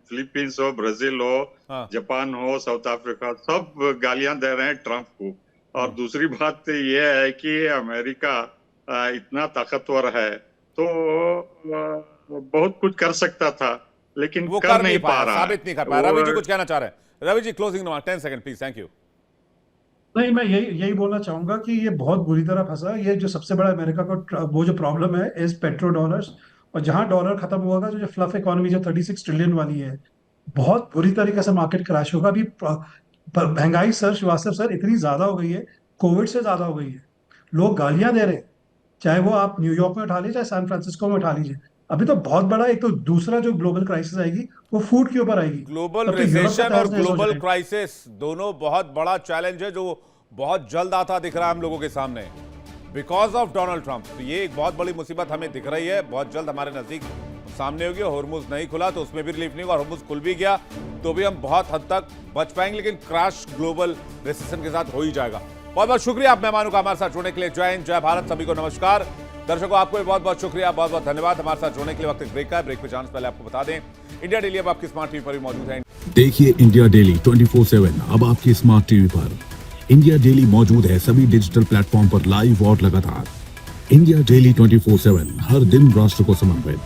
फिलीपींस हो, ब्राजील हो, जापान हो, साउथ अफ्रीका, सब गालियां दे रहे हैं ट्रंप को। और दूसरी बात ये है कि अमेरिका इतना ताकतवर है तो बहुत कुछ कर सकता था, लेकिन वो कर नहीं पा रहा, साबित नहीं कर पाया। रवि जी कुछ कहना चाह रहे हैं? Ravi ji closing note, 10 second please. Thank you. नहीं, मैं यही बोलना चाहूंगा कि ये बहुत बुरी तरह फंसा। ये जो सबसे बड़ा अमेरिका को वो जो प्रॉब्लम है इज पेट्रो डॉलर्स, और जहां डॉलर खत्म होगा तो जो फ्लफ इकोनॉमी जो 36 ट्रिलियन वाली है, बहुत बुरी तरीके से मार्केट क्रैश होगा। अभी महंगाई सर, श्रीवास्तव सर, इतनी ज्यादा हो गई है, कोविड से ज्यादा हो गई है, लोग गालियां दे रहे हैं, चाहे वो आप न्यूयॉर्क में उठा लीजिए, चाहे सैन फ्रांसिस्को में उठा लीजिए। अभी तो बहुत बड़ा एक तो दूसरा जो ग्लोबल क्राइसिस आएगी वो फूड के ऊपर आएगी। ग्लोबल रिसेशन और ग्लोबल क्राइसिस दोनों बहुत बड़ा चैलेंज है जो बहुत जल्द आता दिख रहा है हम लोगों के सामने बिकॉज ऑफ डोनाल्ड ट्रंप। तो ये एक बहुत बड़ी मुसीबत हमें दिख रही है, बहुत जल्द हमारे नजदीक सामने होगी। हॉर्मुज नहीं खुला तो उसमें भी रिलीफ नहीं होगा, हॉर्मुज खुल भी गया तो भी हम बहुत हद तक बच पाएंगे, लेकिन क्रैश ग्लोबल रिसेशन के साथ हो ही जाएगा। बहुत बहुत शुक्रिया आप मेहमानों का हमारे साथ जुड़ने के लिए। जय हिंद, जय भारत, सभी को नमस्कार। दर्शकों आपको भी बहुत बहुत शुक्रिया, बहुत बहुत धन्यवाद हमारे साथ जुड़ने के लिए। वक्त ब्रेक का है, ब्रेक पे जाने से पहले आपको बता दें इंडिया डेली अब आपकी स्मार्ट टीवी पर भी मौजूद है। देखिए इंडिया डेली 24/7 अब आपकी स्मार्ट टीवी पर। इंडिया डेली मौजूद है सभी डिजिटल प्लेटफॉर्म पर लाइव और लगातार। इंडिया डेली 24/7 हर दिन राष्ट्र को समर्पित।